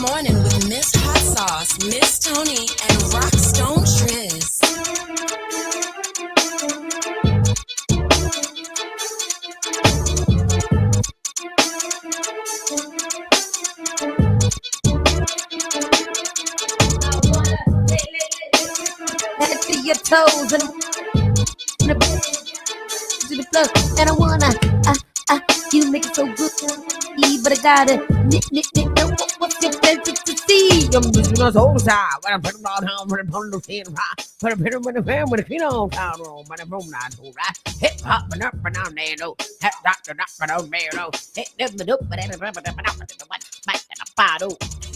morning with Miss Hot Sauce, Miss Tony, and Rockstone Triz. Head to your toes and to the floor, and I wanna you make it so good, but I gotta know what's your fantasy. I'm just gonna soul side when I put them all down, when I put them in put a pin in the fan with a pin on town room, but I'm not so right. Hip hop and up and down there, no, hip doctor, up and down there, no, hit them up, but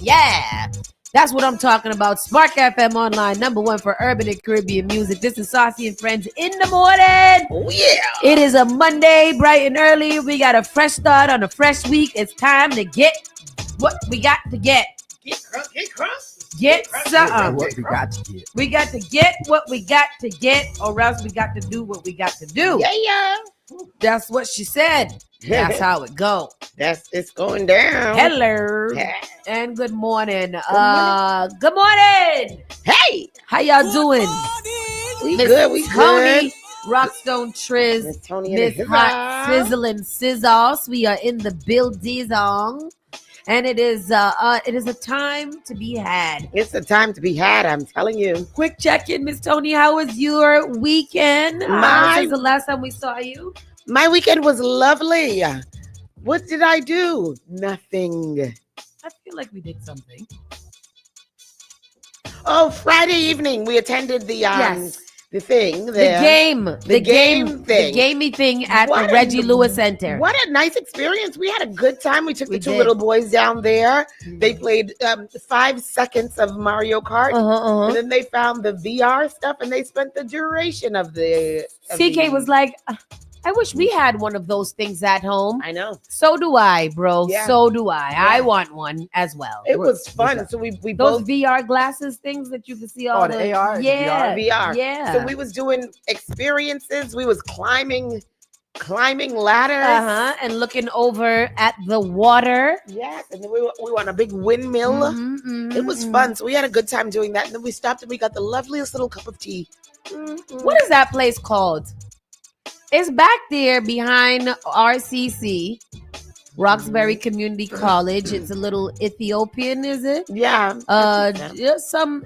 yeah. That's what I'm talking about. Spark FM Online, #1 for urban and Caribbean music. This is Saucy and Friends in the morning. Oh, yeah. It is a Monday, bright and early. We got a fresh start on a fresh week. It's time to get what we got to get. Get crunk. Get something. What we got to get. We got to get what we got to get, or else we got to do what we got to do. Yeah. That's what she said. That's how it go. It's going down. Hello. Yeah. And good morning. Good morning. Hey. How y'all doing? We Miss good. We Tony, good. Rockstone Triz, Miss Tony and Miss Hot Sizzling Sizzles. We are in the building, and it is a time to be had. It's a time to be had, I'm telling you. Quick check-in, Miss Tony. How was your weekend? Since the last time we saw you. My weekend was lovely. What did I do? Nothing. I feel like we did something. Oh, Friday evening we attended the thing The there. game thing. The gamey thing at the Reggie Lewis Center. What a nice experience. We had a good time. We took the two did. little boys down there. They played 5 seconds of Mario Kart. And then they found the VR stuff and they spent the duration of the... CK was like, I wish we had one of those things at home. I know. So do I, bro. Yeah. So do I. Yeah. I want one as well. It was fun. So we Those both... VR glasses things that you can see all the AR? Yeah. VR. Yeah. So we was doing experiences. We was climbing ladders. And looking over at the water. Yes. And then we were on a big windmill. It was fun. So we had a good time doing that. And then we stopped and we got the loveliest little cup of tea. What is that place called? It's back there behind RCC, Roxbury Community College. It's a little Ethiopian, is it? Yeah. Some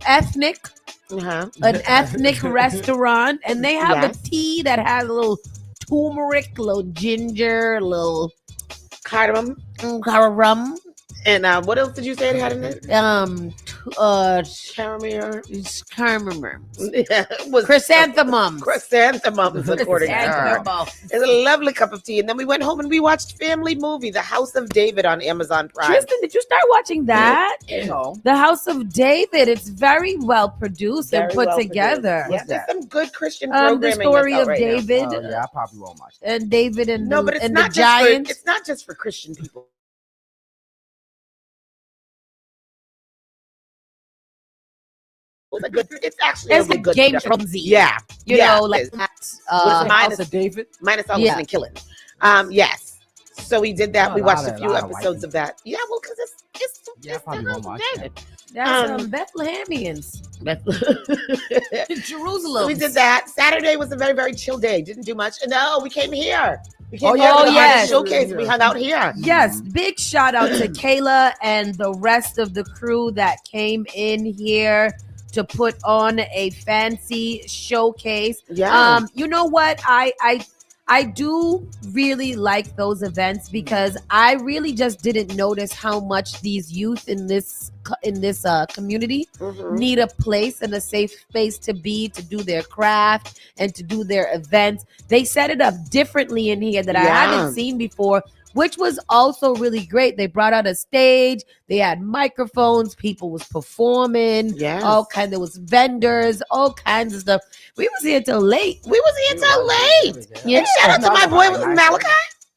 ethnic, an ethnic restaurant, and they have a tea that has a little turmeric, a little ginger, a little cardamom. And what else did you say it had in it? Caramel. Yeah, it was chrysanthemums. Chrysanthemums, according to her. It's a lovely cup of tea. And then we went home and we watched family movie, The House of David on Amazon Prime. Tristan, did you start watching that? No. The House of David. It's very well produced and put together. Yeah, there's some good Christian programming. The story of right David. Oh, yeah, I probably won't watch that. And David and no, but it's and not the giant. it's not just for Christian people. It's actually It's a like good Game show. of Z. Yeah, You know, like minus David. Minus all the women killing. Yes. So we did that. We watched a few episodes of that. Yeah, well, because it's I probably won't watch David. That's Bethlehemians. Jerusalem. So we did that. Saturday was a very, very chill day. Didn't do much. No, we came here. We came here for the artist showcase. We hung out here. Yes, big shout out to Kayla and the rest of the crew that came in here to put on a fancy showcase. Yeah. You know what? I do really like those events because I really just didn't notice how much these youth in this community need a place and a safe space to do their craft and to do their events. They set it up differently in here that I haven't seen before, which was also really great. They brought out a stage, they had microphones, people was performing, all kinds. There was vendors, all kinds of stuff. We was here till late. Yeah. Shout out to my boy with Malachi.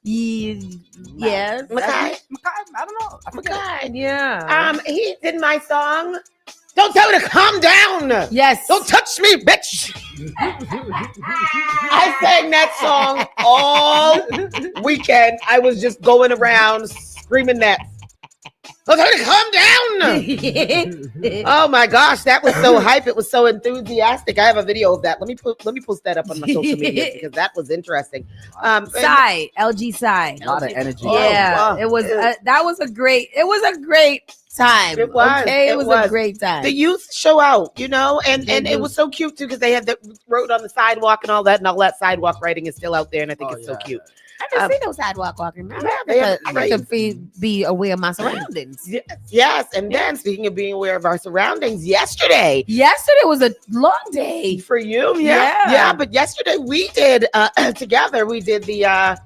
Yes. Makai. I don't know. Makai. Yeah. He did my song. Don't tell me to calm down. Yes. Don't touch me, bitch. I sang that song all weekend. I was just going around screaming that. Calm down. Oh my gosh, that was so hype. It was so enthusiastic. I have a video of that. Let me post that up on my social media because that was interesting. Psy, LG Psy. A lot of energy. Yeah, it was. That was a great. It was a great time. It was. Okay, it was a great time. The youth show out, and it was so cute too because they had the road on the sidewalk and all that sidewalk writing is still out there, and I think it's so cute. I didn't see no sidewalk walking. I have to be aware of my surroundings. Yes, and then speaking of being aware of our surroundings, yesterday was a long day for you. Yeah. But yesterday we did together. We did the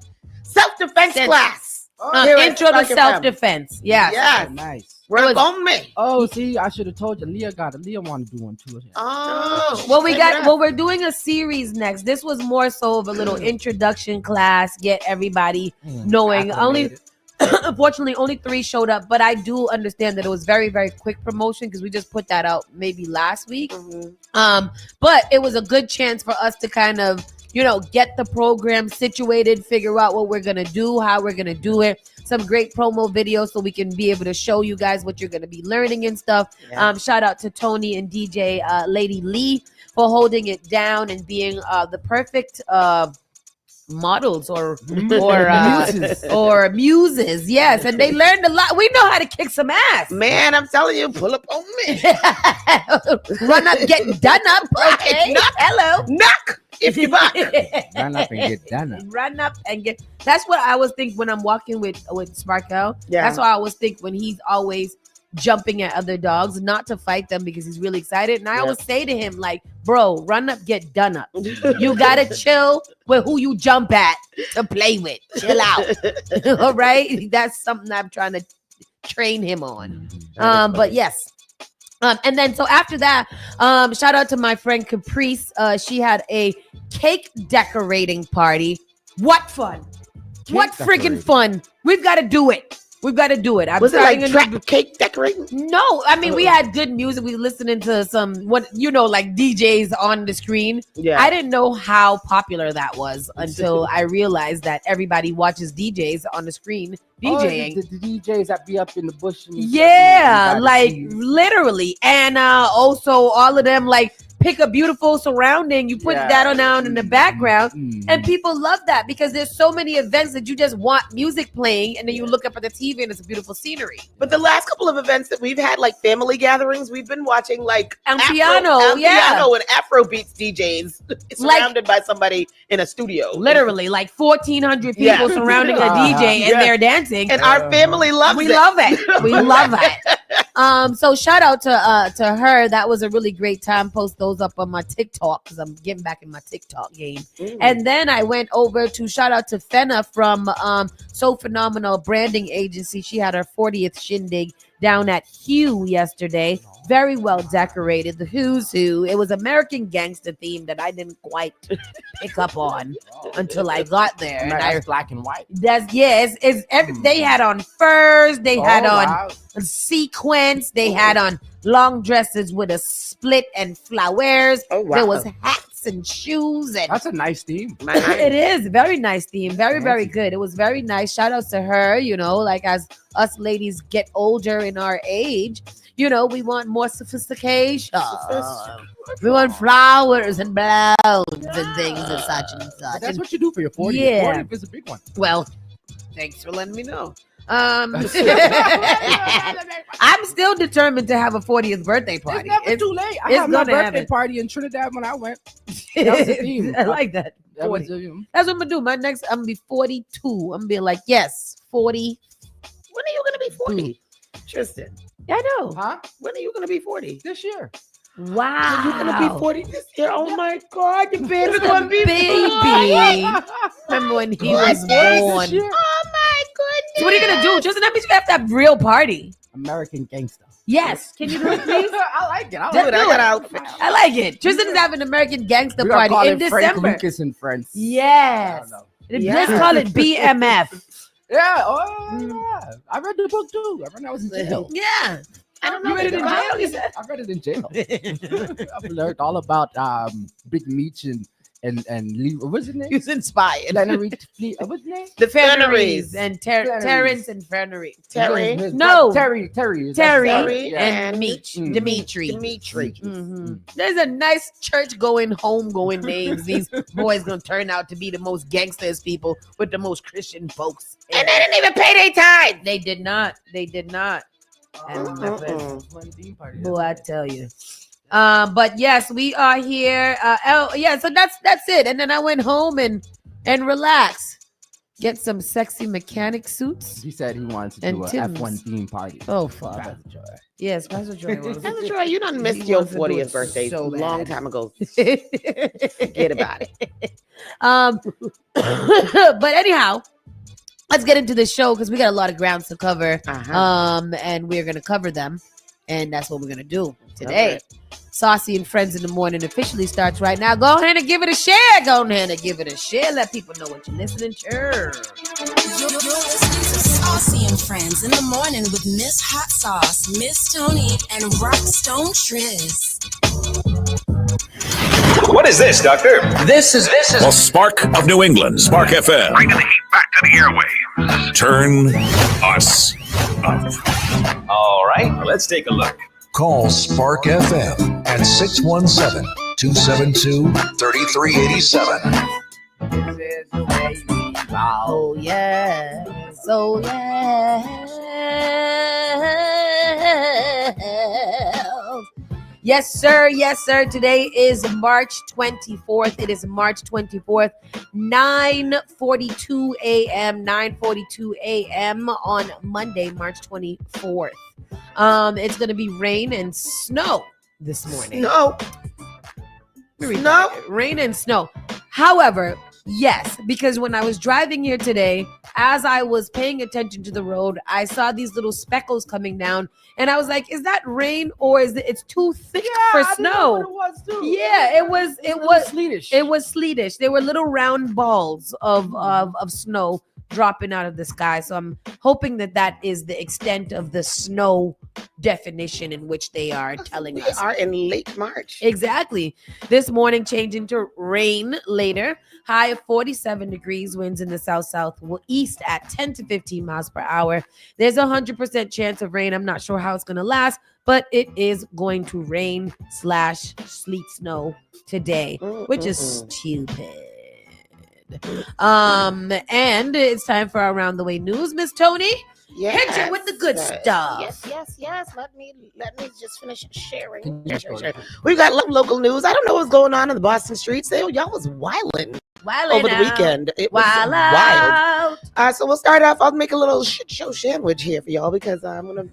self-defense class. Intro to self-defense. Yes. Nice. Work on me. Oh, see, I should have told you. Leah want to do one too. Oh, well, we're doing a series next. This was more so of a little introduction class, get everybody knowing. Unfortunately, only 3 showed up, but I do understand that it was very, very quick promotion because we just put that out maybe last week. But it was a good chance for us to kind of, get the program situated, figure out what we're gonna do, how we're gonna do it. Some great promo videos so we can be able to show you guys what you're gonna be learning and stuff. Shout out to Tony and DJ Lady Lee for holding it down and being the perfect models or muses. Yes, and they learned a lot. We know how to kick some ass. Man, I'm telling you, pull up on me. Run up, get done up. Okay. Hello. Knock if you buck. Run up and get done up. Run up and get. That's what I always think when I'm walking with Sparkle. Yeah. That's what I always think when he's always jumping at other dogs, not to fight them because he's really excited. And I always say to him, like, bro, run up, get done up. You gotta chill with who you jump at to play with. Chill out. All right. That's something I'm trying to train him on. But yes. And then so after that, shout out to my friend Caprice. She had a cake decorating party. What fun! What freaking fun! We've got to do it. We've got to do it. Was it like track cake decorating? No, I mean we had good music. We listening to some like DJs on the screen. Yeah, I didn't know how popular that was until I realized that everybody watches DJs on the screen DJing. Oh, the DJs that be up in the bush. Literally, and also all of them like pick a beautiful surrounding. You put that on in the background, and people love that because there's so many events that you just want music playing, and then you look up at the TV and it's a beautiful scenery. But the last couple of events that we've had, like family gatherings, we've been watching like piano and Afrobeats DJs surrounded by somebody in a studio. Literally, like 1,400 people surrounding a DJ and they're dancing. And our family loves it. We love it. We love it. So shout out to her. That was a really great time. Post those up on my TikTok because I'm getting back in my TikTok game. And then I went over to shout out to Fenna from So Phenomenal Branding Agency. She had her 40th shindig down at Hue yesterday. Very well decorated. The who's who. It was American Gangster theme that I didn't quite pick up on until I got there. And that's black and white. They had on furs. They had on sequins. They had on long dresses with a split and flowers. There was hats and shoes. And that's a nice theme. It is very nice theme. Very, very good. It was very nice. Shout out to her. Like as us ladies get older in our age, we want more sophistication. We want flowers and balloons and things and such and such. But that's what you do for your 40th. Yeah. 40th is a big one. Well, thanks for letting me know. I'm still determined to have a 40th birthday party. It's never too late. I had my birthday party in Trinidad when I went. That was the theme. I like that. That's what I'm gonna do. I'm gonna be 42. I'm gonna be like, yes, 40. When are you gonna be 40? Tristan. Yeah, I know. Huh? When are you gonna be 40? This year. Wow. You're gonna be 40 this year. Oh my God, your baby's gonna be baby. Remember when he was born? Oh my goodness. So what are you gonna do? Tristan, that means you have to have real party. American Gangster. Yes. Can you do it, please? I like it. I like it. Tristan is having an American Gangster party in December. Frank Lucas and Friends. Yes. Let's call it BMF. Yeah. Yeah. I read the book too. I read I was in jail. Yeah. I don't know. You read it in jail? You said? I read it in jail. I've learned all about Big Meech and and leave. What's his name? He was inspired. What's his name? The Ferneries Ferneries. and Ferneries. Terrence and Fernery. Terry. No. Terry. Terry and and Dimitri. Dimitri. There's a nice church going, home going names. These boys gonna turn out to be the most gangsters people with the most Christian folks. And they didn't even pay their tithe. They did not. And boy, I tell you. But yes, we are here. So that's it. And then I went home and relax. Get some sexy mechanic suits. He said he wanted to And do a Tim's. F1 theme party. Oh, Father. Yes, Pastor Joy was. Pastor Joy, you done missed He your wants to do 40th it birthday so a long bad. time ago. Forget about it. But anyhow, let's get into the show because we got a lot of grounds to cover. And we're gonna cover them, and that's what we're gonna do today. Okay. Saucy and Friends in the Morning officially starts right now. Go ahead and give it a share. Let people know what you're listening to. You're listening to Saucy and Friends in the Morning with Miss Hot Sauce, Miss Tony, and Rockstone Triz. What is this, Doctor? This is The Spark of New England, Spark FM. bringing the heat back to the airway. Turn us up. All right, let's take a look. Call Spark FM at 617-272-3387. Oh yeah. So yeah. Yes, sir. Yes, sir. Today is March 24th. It is March 24th, 9:42 a.m. 9:42 a.m. on Monday, March 24th. It's gonna be rain and snow this morning. No. Rain and snow. However, yes, because when I was driving here today, as I was paying attention to the road, I saw these little speckles coming down, and I was like, "Is that rain or is it's too thick for snow?" It was too. Yeah, it was Swedish. It was sleetish. They were little round balls of snow dropping out of the sky. So I'm hoping that is the extent of the snow definition in which they are telling We us. are in late March. Exactly. This morning changing to rain later. High of 47 degrees, winds in the south-southeast at 10 to 15 miles per hour. There's a 100% chance of rain. I'm not sure how it's going to last, but it is going to rain / sleet snow today, which is stupid. And it's time for Around the Way News. Miss Tony, hit you with the good stuff. Yes. Let me just finish sharing. Sure. We've got local news. I don't know what's going on in the Boston streets. Y'all was wilding over the weekend. It was wild. So we'll start off. I'll make a little shit show sandwich here for y'all because I'm gonna,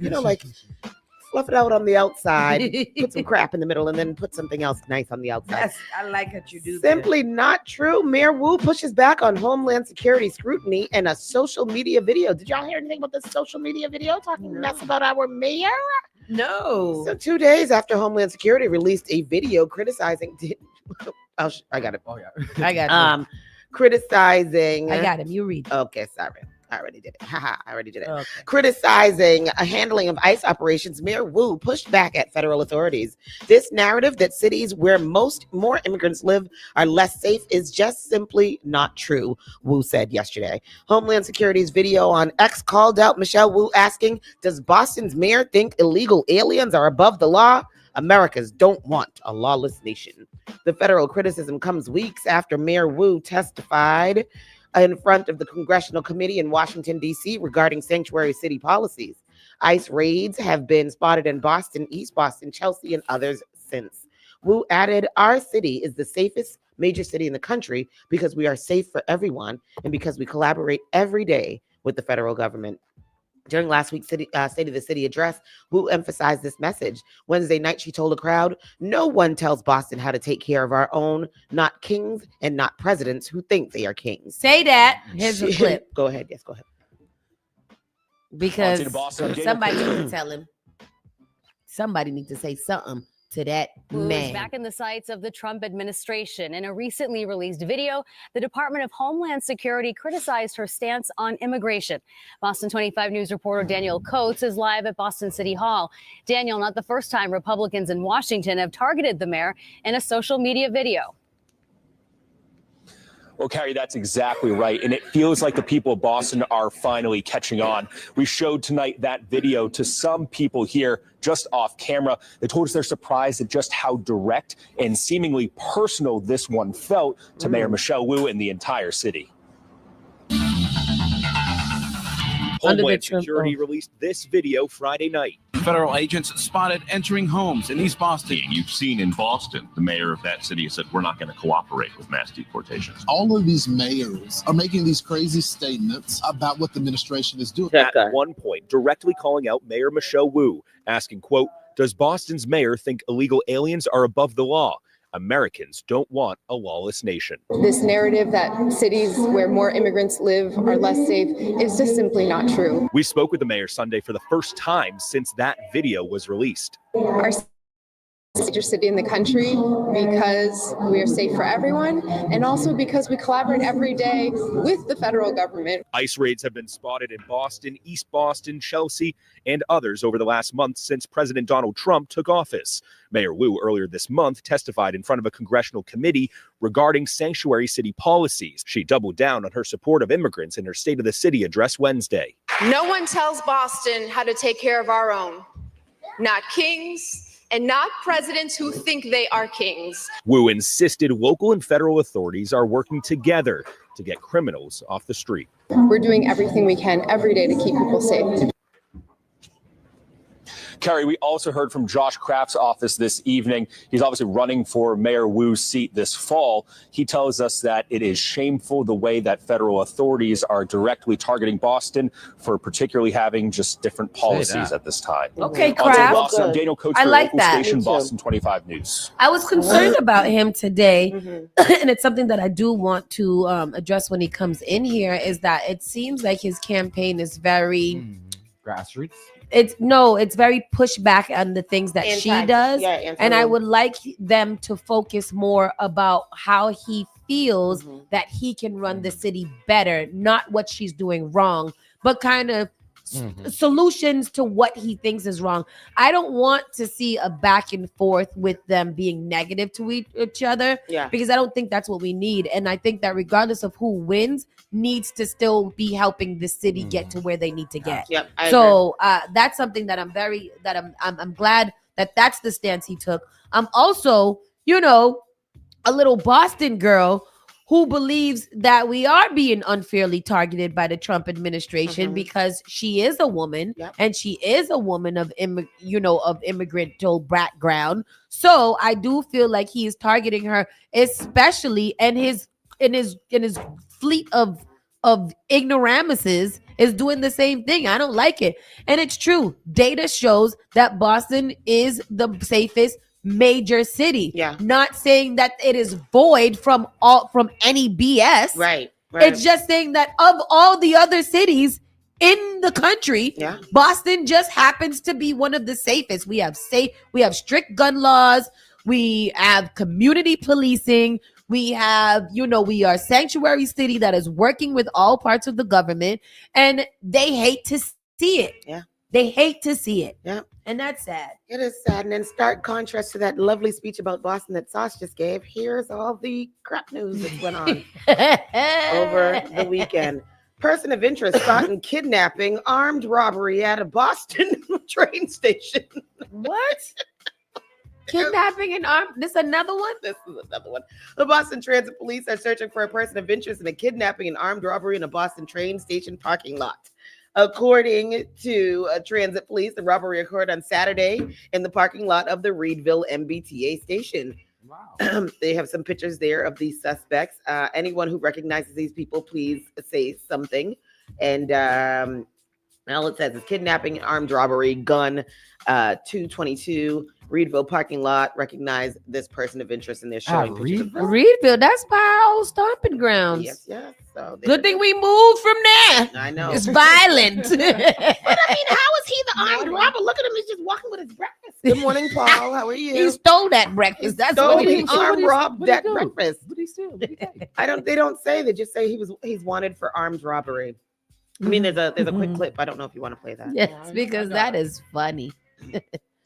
fluff it out on the outside, put some crap in the middle, and then put something else nice on the outside. Yes, I like what you do. Simply not true. Mayor Wu pushes back on Homeland Security scrutiny in a social media video. Did y'all hear anything about this social media video talking mess about our mayor? No. So 2 days after Homeland Security released a video criticizing, I got it. Oh yeah. I got him. Criticizing. I got him. You read. Okay, sorry. I already did it. I already did it. Okay. Criticizing a handling of ICE operations, Mayor Wu pushed back at federal authorities. This narrative that cities where more immigrants live are less safe is just simply not true, Wu said yesterday. Homeland Security's video on X called out Michelle Wu asking, "Does Boston's mayor think illegal aliens are above the law? Americans don't want a lawless nation." The federal criticism comes weeks after Mayor Wu testified in front of the Congressional Committee in Washington, D.C. regarding sanctuary city policies. ICE raids have been spotted in Boston, East Boston, Chelsea, and others since. Wu added, "Our city is the safest major city in the country because we are safe for everyone and because we collaborate every day with the federal government." During last week's State of the City address, Wu emphasized this message. Wednesday night, she told a crowd, "No one tells Boston how to take care of our own, not kings and not presidents who think they are kings." Say that. Here's a clip. Go ahead. Yes, go ahead. Because somebody needs to tell him. Somebody needs to say something to that Wu is man. back in the sights of the Trump administration. In a recently released video, the Department of Homeland Security criticized her stance on immigration. Boston 25 News reporter Daniel Coates is live at Boston City Hall. Daniel, not the first time Republicans in Washington have targeted the mayor in a social media video. Well, Carrie, that's exactly right. And it feels like the people of Boston are finally catching on. We showed tonight that video to some people here just off camera. They told us they're surprised at just how direct and seemingly personal this one felt to Mayor Michelle Wu and the entire city. Homeland Security released this video Friday night. Federal agents spotted entering homes in East Boston. You've seen in Boston, the mayor of that city has said, we're not going to cooperate with mass deportations. All of these mayors are making these crazy statements about what the administration is doing. At one point, directly calling out Mayor Michelle Wu, asking, quote, does Boston's mayor think illegal aliens are above the law? Americans don't want a lawless nation. This narrative that cities where more immigrants live are less safe is just simply not true. We spoke with the mayor Sunday for the first time since that video was released. Our major city in the country because we are safe for everyone and also because we collaborate every day with the federal government. ICE raids have been spotted in Boston, East Boston, Chelsea, and others over the last month since President Donald Trump took office. Mayor Wu earlier this month testified in front of a congressional committee regarding sanctuary city policies. She doubled down on her support of immigrants in her State of the City address Wednesday. No one tells Boston how to take care of our own, not kings, and not presidents who think they are kings. Wu insisted local and federal authorities are working together to get criminals off the street. We're doing everything we can every day to keep people safe. Carrie, we also heard from Josh Kraft's office this evening. He's obviously running for Mayor Wu's seat this fall. He tells us that it is shameful the way that federal authorities are directly targeting Boston for particularly having just different policies at this time. Okay, Kraft. I'm Daniel Coates I for like local that. station Boston 25 News. I was concerned about him today, and it's something that I do want to address when he comes in here, is that it seems like his campaign is very grassroots. It's very pushback on the things that she does. And I would like them to focus more about how he feels that he can run the city better, not what she's doing wrong, but kind of solutions to what he thinks is wrong. I don't want to see a back and forth with them being negative to each other, because I don't think that's what we need. And I think that regardless of who wins, needs to still be helping the city get to where they need to get. So that's something that I'm glad that that's the stance he took. I'm also, a little Boston girl who believes that we are being unfairly targeted by the Trump administration because she is a woman and she is a woman of immigrant background. So I do feel like he is targeting her, especially in his fleet of ignoramuses is doing the same thing. I don't like it. And it's true. Data shows that Boston is the safest major city. Not saying that it is void from any BS. Right. It's just saying that of all the other cities in the country, Boston just happens to be one of the safest. We have strict gun laws. We have community policing. We have, we are a sanctuary city that is working with all parts of the government, and they hate to see it. They hate to see it. And that's sad. It is sad. And in stark contrast to that lovely speech about Boston that Sauce just gave, here's all the crap news that went on over the weekend. Person of interest caught in kidnapping, armed robbery at a Boston train station. What? Kidnapping and armed? This another one? This is another one. The Boston Transit Police are searching for a person of interest in a kidnapping and armed robbery in a Boston train station parking lot. According to Transit Police, the robbery occurred on Saturday in the parking lot of the Reedville MBTA station. Wow. They have some pictures there of these suspects. Anyone who recognizes these people, please say something. And all it says is kidnapping, armed robbery, gun, 222, Reedville parking lot. Recognize this person of interest, and they're showing pictures of Reedville, that's my old stomping grounds. Yes. So good thing we moved from there. I know. It's violent. But I mean, how is he the armed robber? Look at him. He's just walking with his breakfast. Good morning, Paul. How are you? He stole that breakfast. That's what he armed robbed that breakfast. What did he steal? They don't say. They just say he's wanted for armed robbery. I mean, there's a quick clip. I don't know if you want to play that. Yes, because that is funny.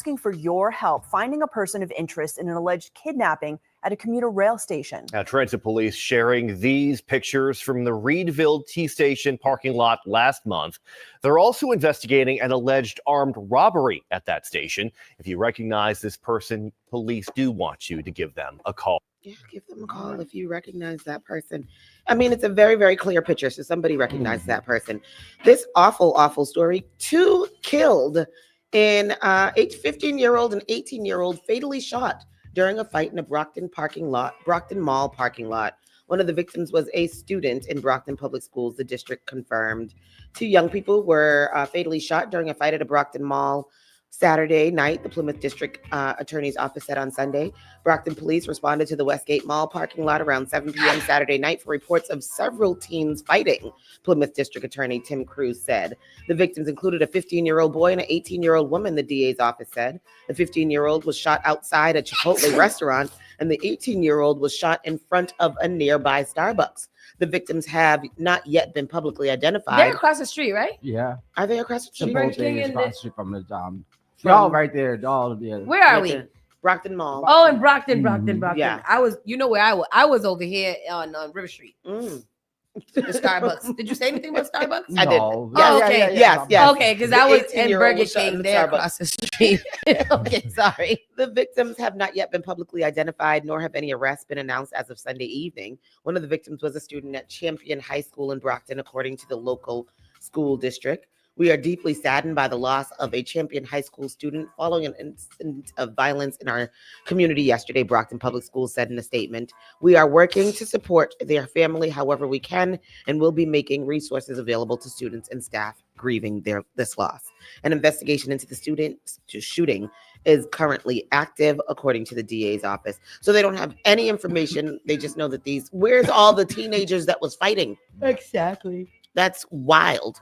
asking for your help finding a person of interest in an alleged kidnapping at a commuter rail station. Now, transit police sharing these pictures from the Reedville T station parking lot last month. They're also investigating an alleged armed robbery at that station. If you recognize this person, police do want you to give them a call. Yeah, give them a call if you recognize that person. I mean, it's a very, very clear picture, so somebody recognized that person. This awful, awful story. 2 killed in a 15-year-old and 18-year-old fatally shot during a fight in a Brockton Mall parking lot. One of the victims was a student in Brockton Public Schools, the district confirmed. 2 young people were fatally shot during a fight at a Brockton Mall Saturday night, the Plymouth District Attorney's Office said on Sunday. Brockton police responded to the Westgate Mall parking lot around 7 p.m. Saturday night for reports of several teens fighting, Plymouth District Attorney Tim Cruz said. The victims included a 15-year-old boy and an 18-year-old woman, the DA's office said. The 15-year-old was shot outside a Chipotle restaurant, and the 18-year-old was shot in front of a nearby Starbucks. The victims have not yet been publicly identified. They're across the street, right? Yeah. Are they across the street? Chipotle is across the street from the y'all right there, dog. Yeah. Where are we? Brockton Mall. Oh, in Brockton. Yeah. I was, you know where I was over here on River Street. The Starbucks. Did you say anything about Starbucks? I did. Oh, okay. Yes. Okay, because I was in 18-year-old Burger was shot in King the there Starbucks. across the street. Okay, sorry. The victims have not yet been publicly identified, nor have any arrests been announced as of Sunday evening. One of the victims was a student at Champion High School in Brockton, according to the local school district. We are deeply saddened by the loss of a Champion High School student following an incident of violence in our community yesterday, Brockton Public Schools said in a statement. We are working to support their family however we can, and will be making resources available to students and staff grieving this loss. An investigation into the shooting is currently active, according to the DA's office. So they don't have any information. They just know that where's all the teenagers that was fighting? Exactly. That's wild.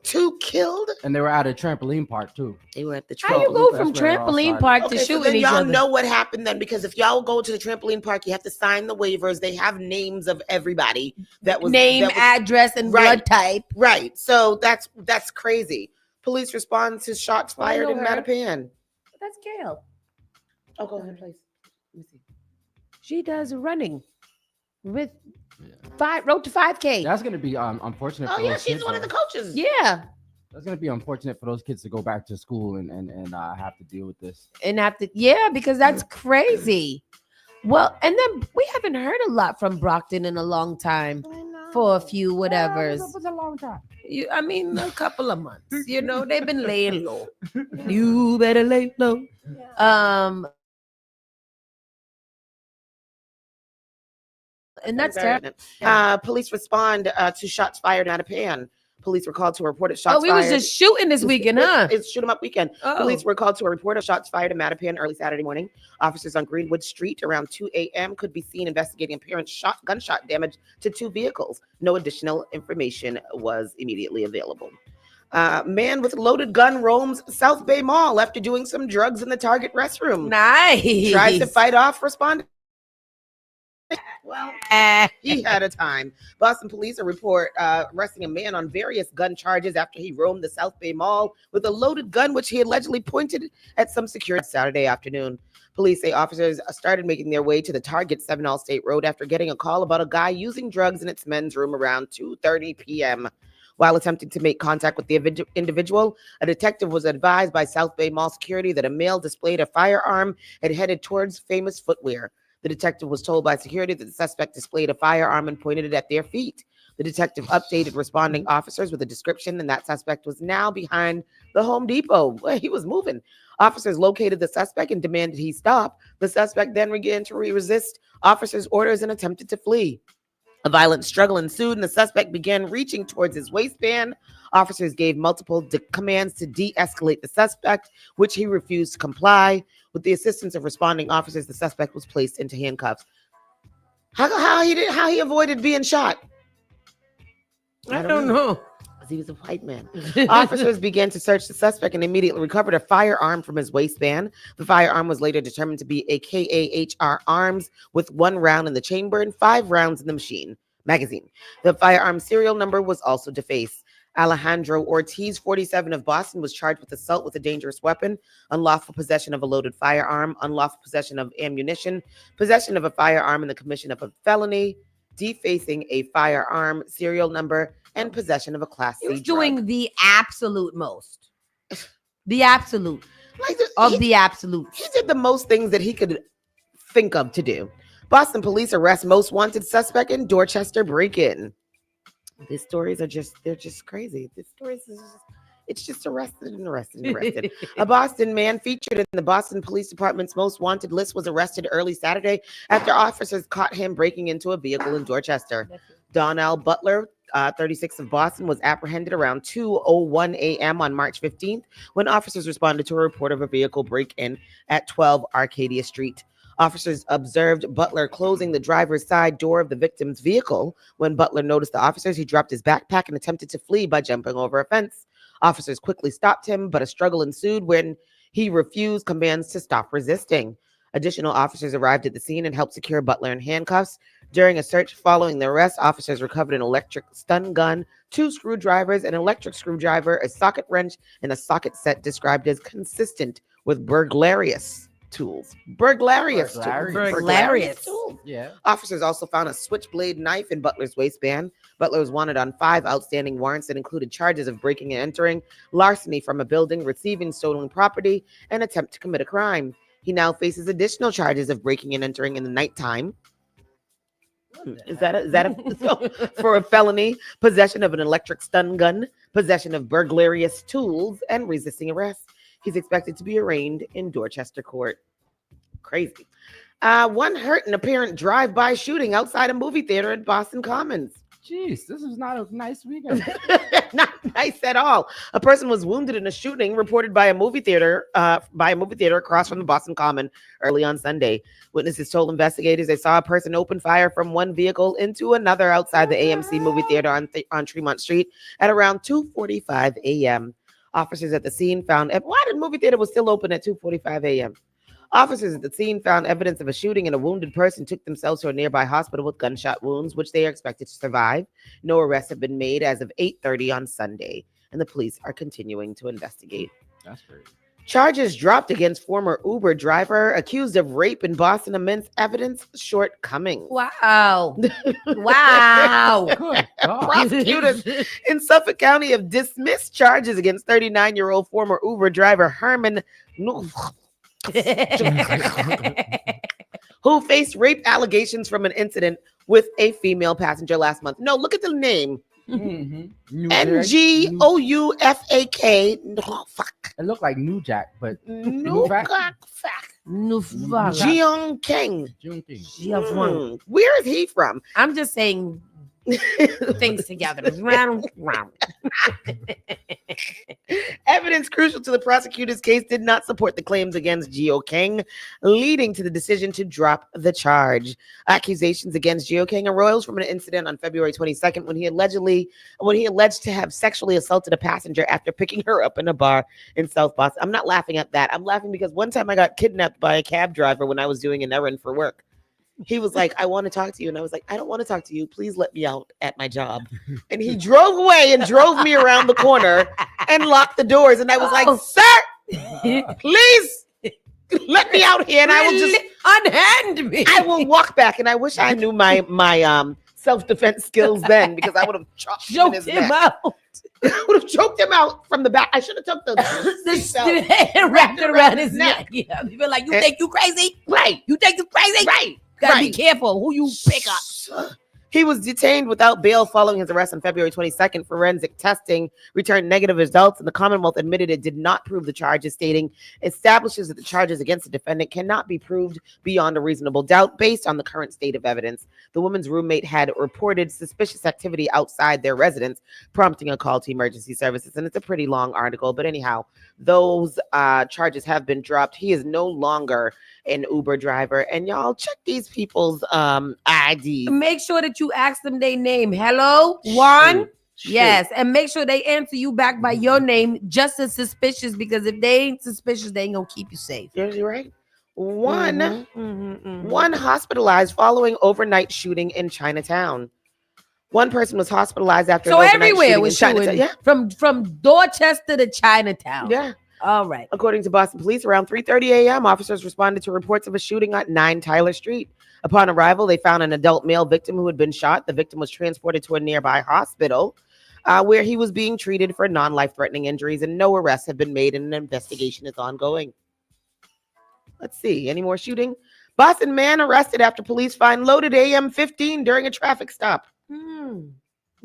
Two killed, and they were at a trampoline park too. They were at the How you go from trampoline park to shooting each other? Y'all know what happened then, because if y'all go to the trampoline park, you have to sign the waivers. They have names of everybody that was address, and blood type. Right. So that's crazy. Police respond to shots fired in Mattapan. That's Gail. Oh, go ahead, please. Let me see. She does running with road to 5K. That's gonna be unfortunate. Oh for yeah, those she's kids, one of the coaches. Yeah. That's gonna be unfortunate for those kids to go back to school and have to deal with this. And because that's crazy. Well, and then we haven't heard a lot from Brockton in a long time. For a few whatevers. It was a long time. A couple of months. They've been laying low. You better lay low. And that's terrible. Police respond to shots fired at a pan. Police were called to a report of shots fired. Oh, we was just shooting this weekend, huh? It's shoot 'em up weekend. Oh. Police were called to a report of shots fired in Mattapan early Saturday morning. Officers on Greenwood Street around 2 a.m. could be seen investigating apparent gunshot damage to 2 vehicles. No additional information was immediately available. Man with loaded gun roams South Bay Mall after doing some drugs in the Target restroom. Nice. Tries to fight off responding. Well, he had a time. Boston police report arresting a man on various gun charges after he roamed the South Bay Mall with a loaded gun, which he allegedly pointed at some security Saturday afternoon. Police say officers started making their way to the Target 7 Allstate Road after getting a call about a guy using drugs in its men's room around 2:30 p.m. While attempting to make contact with the individual, a detective was advised by South Bay Mall security that a male displayed a firearm and headed towards Famous Footwear. The detective was told by security that the suspect displayed a firearm and pointed it at their feet. The detective updated responding officers with a description, and that suspect was now behind the Home Depot. Well, he was moving. Officers located the suspect and demanded he stop. The suspect then began to resist officers' orders and attempted to flee. A violent struggle ensued, and the suspect began reaching towards his waistband. Officers gave multiple commands to de-escalate the suspect, which he refused to comply. With the assistance of responding officers, the suspect was placed into handcuffs. How he avoided being shot? I don't know. He was a white man. Officers began to search the suspect and immediately recovered a firearm from his waistband. The firearm was later determined to be a KAHR Arms with 1 round in the chamber and 5 rounds in the magazine. The firearm serial number was also defaced. Alejandro Ortiz, 47, of Boston, was charged with assault with a dangerous weapon, unlawful possession of a loaded firearm, unlawful possession of ammunition, possession of a firearm in the commission of a felony, defacing a firearm serial number, and possession of a Class C He was drug. doing the absolute most. The absolute. The absolute. He did the most things that he could think of to do. Boston police arrest most wanted suspect in Dorchester break-in. These stories are they're just crazy. These stories it's just arrested and arrested and arrested. A Boston man featured in the Boston Police Department's most wanted list was arrested early Saturday after officers caught him breaking into a vehicle in Dorchester. Donnell Butler, 36, of Boston, was apprehended around 2:01 a.m. on March 15th when officers responded to a report of a vehicle break-in at 12 Arcadia Street. Officers observed Butler closing the driver's side door of the victim's vehicle. When Butler noticed the officers, he dropped his backpack and attempted to flee by jumping over a fence. Officers quickly stopped him, but a struggle ensued when he refused commands to stop resisting. Additional officers arrived at the scene and helped secure Butler in handcuffs. During a search following the arrest, officers recovered an electric stun gun, 2 screwdrivers, an electric screwdriver, a socket wrench, and a socket set described as consistent with burglarious tools. Burglarious tools. Yeah. Officers also found a switchblade knife in Butler's waistband. Butler was wanted on 5 outstanding warrants that included charges of breaking and entering, larceny from a building, receiving stolen property, and attempt to commit a crime. He now faces additional charges of breaking and entering in the nighttime. Is that for a felony, possession of an electric stun gun, possession of burglarious tools, and resisting arrest. He's expected to be arraigned in Dorchester court. Crazy. One hurt in apparent drive-by shooting outside a movie theater at Boston Commons. Jeez, this is not a nice weekend. Not nice at all. A person was wounded in a shooting reported by a movie theater across from the Boston Common early on Sunday. Witnesses told investigators they saw a person open fire from one vehicle into another outside the AMC movie theater on Tremont Street at around 2:45 a.m. Officers at the scene found why the movie theater was still open at 2:45 a.m. Officers at the scene found evidence of a shooting, and a wounded person took themselves to a nearby hospital with gunshot wounds, which they are expected to survive. No arrests have been made as of 8:30 on Sunday, and the police are continuing to investigate. That's great. Charges dropped against former Uber driver accused of rape in Boston amidst evidence shortcomings. Wow. Wow. Good God. Prosecutors in Suffolk County have dismissed charges against 39-year-old former Uber driver Herman who faced rape allegations from an incident with a female passenger last month. No, look at the name. NGOUFAK. No, fuck. It looked like New Jack, but Jeong King. Where is he from? I'm just saying things together. Evidence crucial to the prosecutor's case did not support the claims against Geo King, leading to the decision to drop the charge. Accusations against Geo King arose from an incident on February 22nd when he alleged to have sexually assaulted a passenger after picking her up in a bar in South Boston. I'm not laughing at that. I'm laughing because one time I got kidnapped by a cab driver when I was doing an errand for work. He was like, I want to talk to you. And I was like, I don't want to talk to you. Please let me out at my job. And he drove away and drove me around the corner and locked the doors. And I was like, sir, please let me out here. And I will just unhand me. I will walk back. And I wish I knew my self-defense skills then, because I would have choked him out. I would have choked him out from the back. I should have took the wrapped it around his neck. Yeah, people like, you think you crazy? Right. You think you crazy? Right. Gotta be careful who you pick up. He was detained without bail following his arrest on February 22nd. Forensic testing returned negative results, and the Commonwealth admitted it did not prove the charges, stating establishes that the charges against the defendant cannot be proved beyond a reasonable doubt based on the current state of evidence. The woman's roommate had reported suspicious activity outside their residence, prompting a call to emergency services. And it's a pretty long article, but anyhow, those charges have been dropped. He is no longer an Uber driver, and y'all check these people's IDs. Make sure that you ask them their name. Hello, Juan. Yes, and make sure they answer you back by your name, just as suspicious, because if they ain't suspicious, they ain't gonna keep you safe. You're right. One hospitalized following overnight shooting in Chinatown. One person was hospitalized after So an overnight everywhere shooting was in Chinatown. shooting. Yeah. From Dorchester to Chinatown. Yeah. All right. According to Boston police, around 3:30 a.m., officers responded to reports of a shooting at 9 Tyler Street. Upon arrival, they found an adult male victim who had been shot. The victim was transported to a nearby hospital where he was being treated for non-life-threatening injuries, and no arrests have been made, and an investigation is ongoing. Let's see. Any more shooting? Boston man arrested after police find loaded AM-15 during a traffic stop.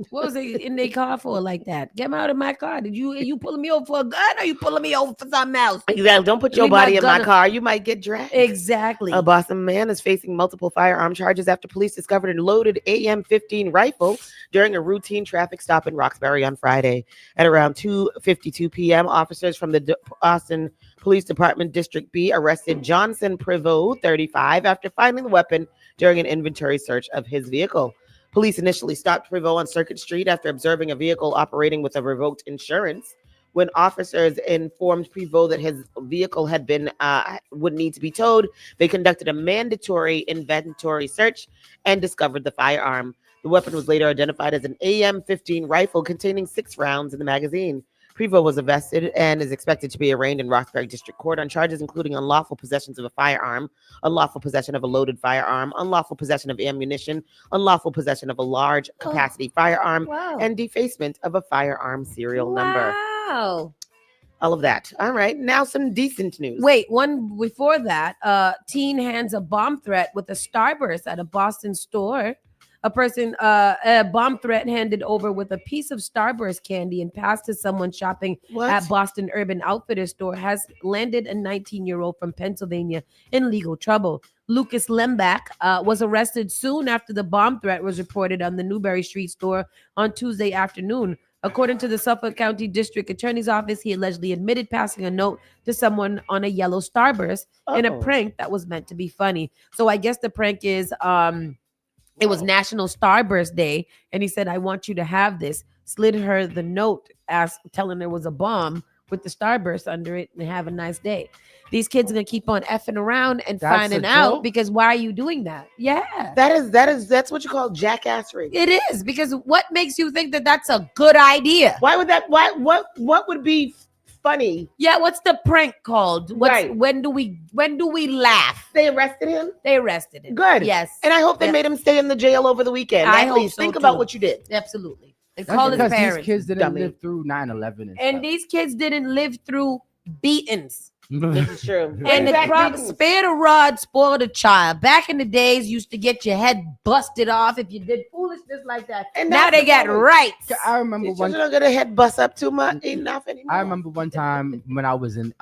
What was they in their car for like that? Get him out of my car. Did you pulling me over for a gun or you pulling me over for something else? Exactly. Don't put your body in my car. You might get dragged. Exactly. A Boston man is facing multiple firearm charges after police discovered a loaded AM-15 rifle during a routine traffic stop in Roxbury on Friday. At around 2:52 p.m., officers from the Boston Police Department District B arrested Johnson Prevost, 35, after finding the weapon during an inventory search of his vehicle. Police initially stopped Prevost on Circuit Street after observing a vehicle operating with a revoked insurance. When officers informed Prevost that his vehicle had been would need to be towed, they conducted a mandatory inventory search and discovered the firearm. The weapon was later identified as an AM-15 rifle containing 6 rounds in the magazine. Prevost was arrested and is expected to be arraigned in Roxbury District Court on charges including unlawful possessions of a firearm, unlawful possession of a loaded firearm, unlawful possession of ammunition, unlawful possession of a large capacity firearm, and defacement of a firearm serial number. Wow. All of that. All right. Now some decent news. Wait, one before that, teen hands a bomb threat with a Starburst at a Boston store. A bomb threat handed over with a piece of Starburst candy and passed to someone shopping at Boston Urban Outfitters store has landed a 19-year-old from Pennsylvania in legal trouble. Lucas Lembach was arrested soon after the bomb threat was reported on the Newberry Street store on Tuesday afternoon. According to the Suffolk County District Attorney's Office, he allegedly admitted passing a note to someone on a yellow Starburst in a prank that was meant to be funny. So I guess the prank is it was National Starburst Day, and he said, I want you to have this. Slid her the note, telling there was a bomb with the Starburst under it, and have a nice day. These kids are going to keep on effing around and finding out because why are you doing that? Yeah. That's what you call jackassery. It is, because what makes you think that that's a good idea? What would be funny? Yeah, what's the prank called? When do we laugh? They arrested him? They arrested him. Good. Yes. And I hope they made him stay in the jail over the weekend. I At hope least so think too. about what you did. Absolutely. And That's call his because parents. these kids didn't live through 9/11 And these kids didn't live through beatings. This is true. And the problem, spare the rod, spoil the child. Back in the days, used to get your head busted off if you did foolishness like that. And now they got rights. I remember You're not gonna head bust up too much enough anymore. I remember one time when I was in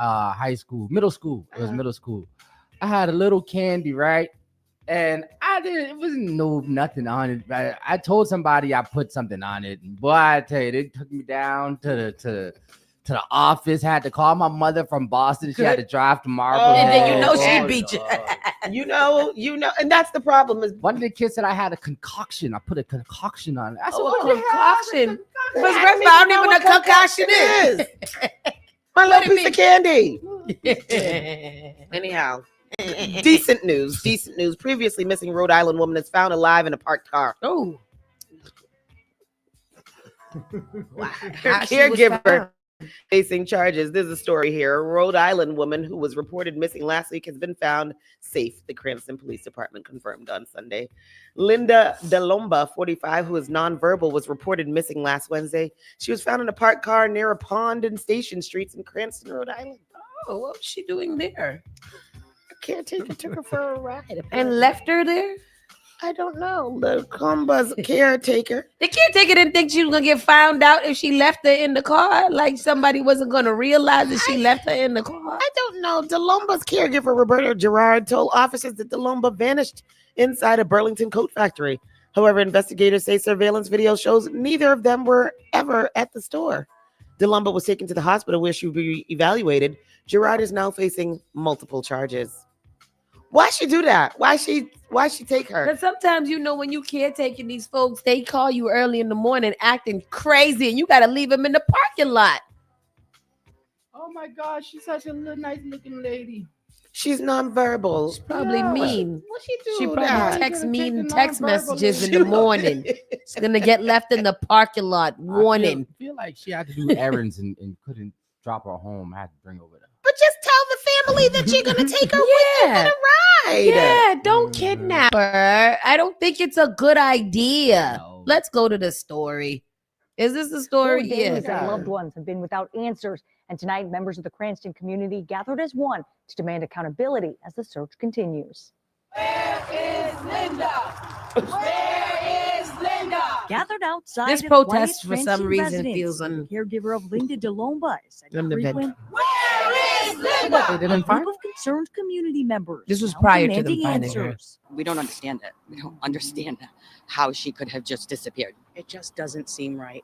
middle school. It was middle school. I had a little candy, right? And it wasn't nothing on it. I told somebody I put something on it. And boy, I tell you, they took me down to the office, had to call my mother from Boston. She had to drive to Marlboro. And then she beat you. you know, and that's the problem. Is one of the kids said I had a concoction. I put a concoction on it. I said, what concoction? Because I don't even know what concoction is. My little piece of candy. Anyhow. Decent news. Previously missing Rhode Island woman is found alive in a parked car. Oh. Her caregiver facing charges. There's a story here. A Rhode Island woman who was reported missing last week has been found safe, the Cranston Police Department confirmed on Sunday. Linda DeLomba, 45, who is nonverbal, was reported missing last Wednesday. She was found in a parked car near a pond in Station Streets in Cranston, Rhode Island. Oh, what was she doing there? A caretaker took her for a ride. And left her there? I don't know. The Comba's caretaker. The caretaker didn't think she was going to get found out if she left her in the car. Like somebody wasn't going to realize that she left her in the car. I don't know. DeLomba's caregiver, Roberta Gerard, told officers that DeLomba vanished inside a Burlington coat factory. However, investigators say surveillance video shows neither of them were ever at the store. DeLomba was taken to the hospital where she would be evaluated. Gerard is now facing multiple charges. Why she do that? Why she take her? Because sometimes, when you caretaking these folks, they call you early in the morning acting crazy and you got to leave them in the parking lot. Oh my gosh, she's such a little nice looking lady. She's nonverbal. She's probably mean. What she do? She probably that? texts mean text messages in the morning. She's gonna get left in the parking lot. Warning. I feel like she had to do errands and couldn't drop her home. I had to bring her with her. But just tell the family that you're gonna take her with you for the ride. Yeah, don't kidnap her. I don't think it's a good idea. No. Let's go to the story. Is this the story? Yes. Yeah. Loved ones have been without answers. And tonight, members of the Cranston community gathered as one to demand accountability as the search continues. Where is Linda? Where is Linda? Gathered outside This of protest, quiet for some Cranston reason, residence, feels the caregiver of Linda DeLomba is said to I'm the vet. frequent Where is Linda? They didn't a find group of concerned community members. This was now prior to them demanding finding her. answers. We don't understand it. We don't understand how she could have just disappeared. It just doesn't seem right.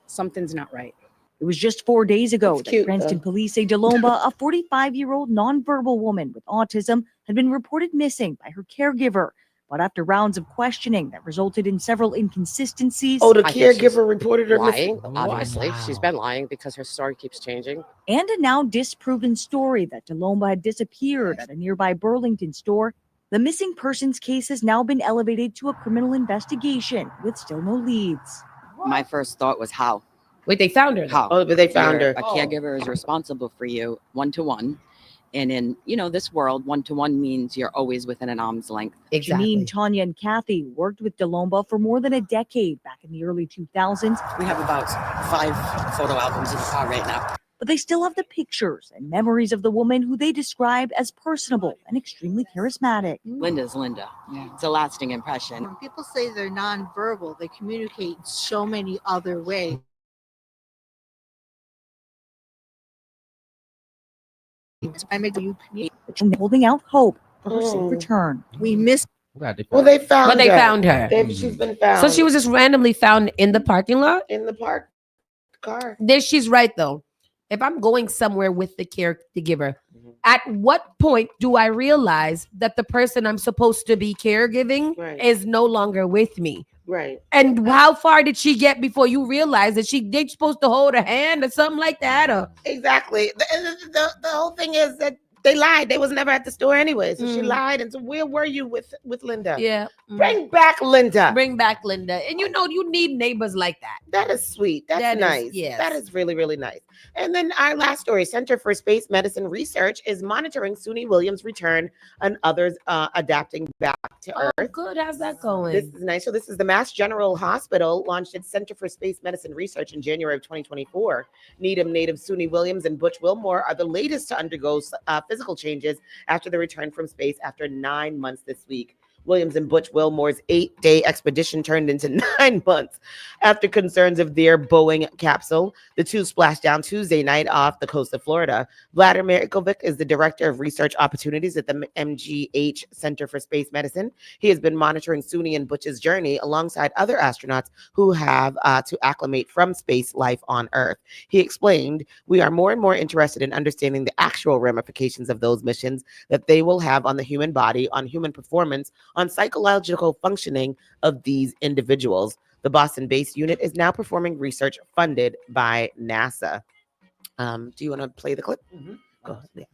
Something's not right. It was just 4 days ago It's that cute, Cranston though. police say DeLomba, a 45-year-old nonverbal woman with autism, had been reported missing by her caregiver. But after rounds of questioning that resulted in several inconsistencies. Oh, the I think she's caregiver reported her lying. missing. Obviously, Wow. she's been lying because her story keeps changing. And a now disproven story that DeLomba had disappeared at a nearby Burlington store. The missing persons case has now been elevated to a criminal investigation with still no leads. My first thought was how? Wait, they found her. though. How? Oh, but they found her. A caregiver is responsible for you one-to-one. And in, this world, one-to-one means you're always within an arm's length. Exactly. Janine, Tanya, and Kathy worked with DeLomba for more than a decade back in the early 2000s, We have about 5 photo albums in the car right now. but they still have the pictures and memories of the woman who they describe as personable and extremely charismatic. Linda's Linda. Yeah. It's a lasting impression. When people say they're nonverbal, they communicate in so many other ways. I make you communicate. And holding out hope for her safe return. We miss. Well, they found But they her. found her. She's been found. So she was just randomly found in the parking lot? in the park car. There, she's right though. If I'm going somewhere with the caregiver, at what point do I realize that the person I'm supposed to be caregiving Right. is no longer with me? Right. And how far did she get before you realize that they're supposed to hold her hand or something like that? Or Exactly. The whole thing is that they lied. They was never at the store anyway. So she lied. And so where were you with Linda? yeah, Bring back Linda. bring back Linda. And you need neighbors like that. That is sweet. That's That is- nice. yes. That is really, really nice. And then our last story, Center for Space Medicine Research is monitoring Suni Williams' return and others adapting back to Oh, Earth. good. How's that going? This is nice. So this is the Mass General Hospital launched its Center for Space Medicine Research in January of 2024. Needham native Suni Williams and Butch Wilmore are the latest to undergo physical changes after the return from space after 9 months this week. Williams and Butch Wilmore's 8-day expedition turned into 9 months after concerns of their Boeing capsule. The two splashed down Tuesday night off the coast of Florida. Vladimir Ikovic is the director of research opportunities at the MGH Center for Space Medicine. He has been monitoring Suni and Butch's journey alongside other astronauts who have to acclimate from space life on Earth. He explained, "We are more and more interested in understanding the actual ramifications of those missions that they will have on the human body, on human performance, on psychological functioning of these individuals." The Boston-based unit is now performing research funded by NASA. Do you want to play the clip? Go ahead. Yeah.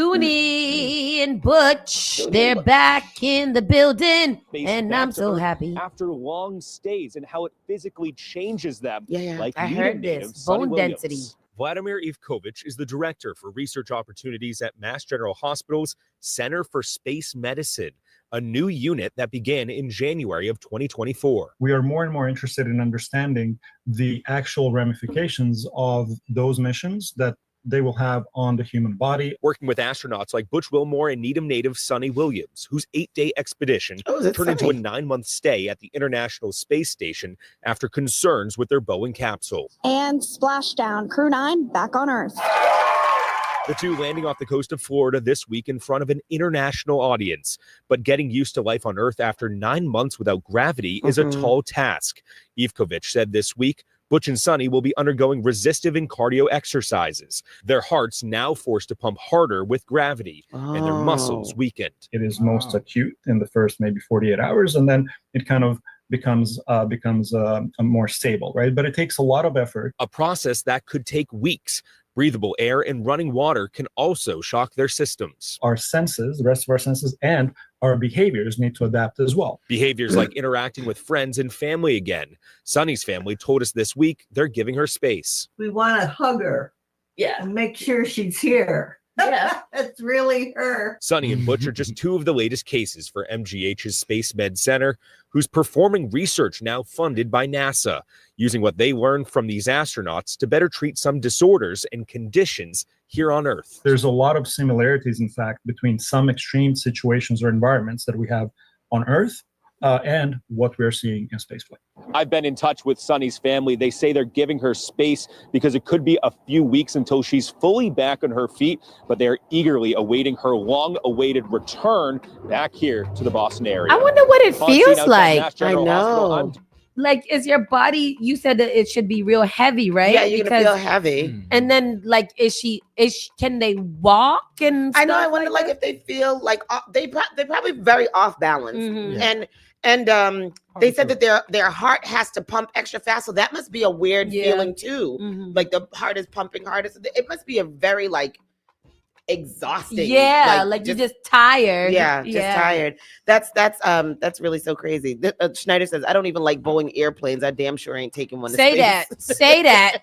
Suni and Butch, they're back in the building, and I'm so happy. After long stays and how it physically changes them. Like I Needham heard native this. Sonny Bone Williams. density. Vladimir Ivkovich is the director for research opportunities at Mass General Hospital's Center for Space Medicine, a new unit that began in January of 2024. We are more and more interested in understanding the actual ramifications of those missions that they will have on the human body. Working with astronauts like Butch Wilmore and Needham native Sonny Williams, whose 8-day expedition turned into a 9-month stay at the International Space Station after concerns with their Boeing capsule. And splashdown, Crew 9 back on Earth. The two landing off the coast of Florida this week in front of an international audience. But getting used to life on Earth after 9 months without gravity is a tall task. Ivkovich said this week, Butch and Sonny will be undergoing resistive and cardio exercises. Their hearts now forced to pump harder with gravity and their muscles weakened. It is most acute in the first maybe 48 hours, and then it kind of becomes more stable, right? But it takes a lot of effort. A process that could take weeks. Breathable air and running water can also shock their systems. Our senses, the rest of our senses, and our behaviors need to adapt as well. Behaviors like interacting with friends and family again. Sunny's family told us this week they're giving her space. We want to hug her. Yeah. And make sure she's here. Yeah. It's really her. Sunny and Butch are just two of the latest cases for MGH's Space Med Center, who's performing research now funded by NASA, using what they learned from these astronauts to better treat some disorders and conditions here on Earth. There's a lot of similarities, in fact, between some extreme situations or environments that we have on Earth and what we're seeing in spaceflight. I've been in touch with Sunny's family. They say they're giving her space because it could be a few weeks until she's fully back on her feet, but they're eagerly awaiting her long-awaited return back here to the Boston area. I wonder what it feels like. I know. Like, is your body, you said that it should be real heavy, right? Yeah, you're gonna feel heavy. And then, like, can they walk and I know. stuff I wonder, like if they feel like they're probably very off balance, Mhm. and they said that their heart has to pump extra fast, so that must be a weird feeling too. Like the heart is pumping harder. So it must be a very exhausting. Yeah, like you're just tired. Yeah, just tired. That's really so crazy. Schneider says, I don't even like Boeing airplanes. I damn sure ain't taking one to Say space. say that,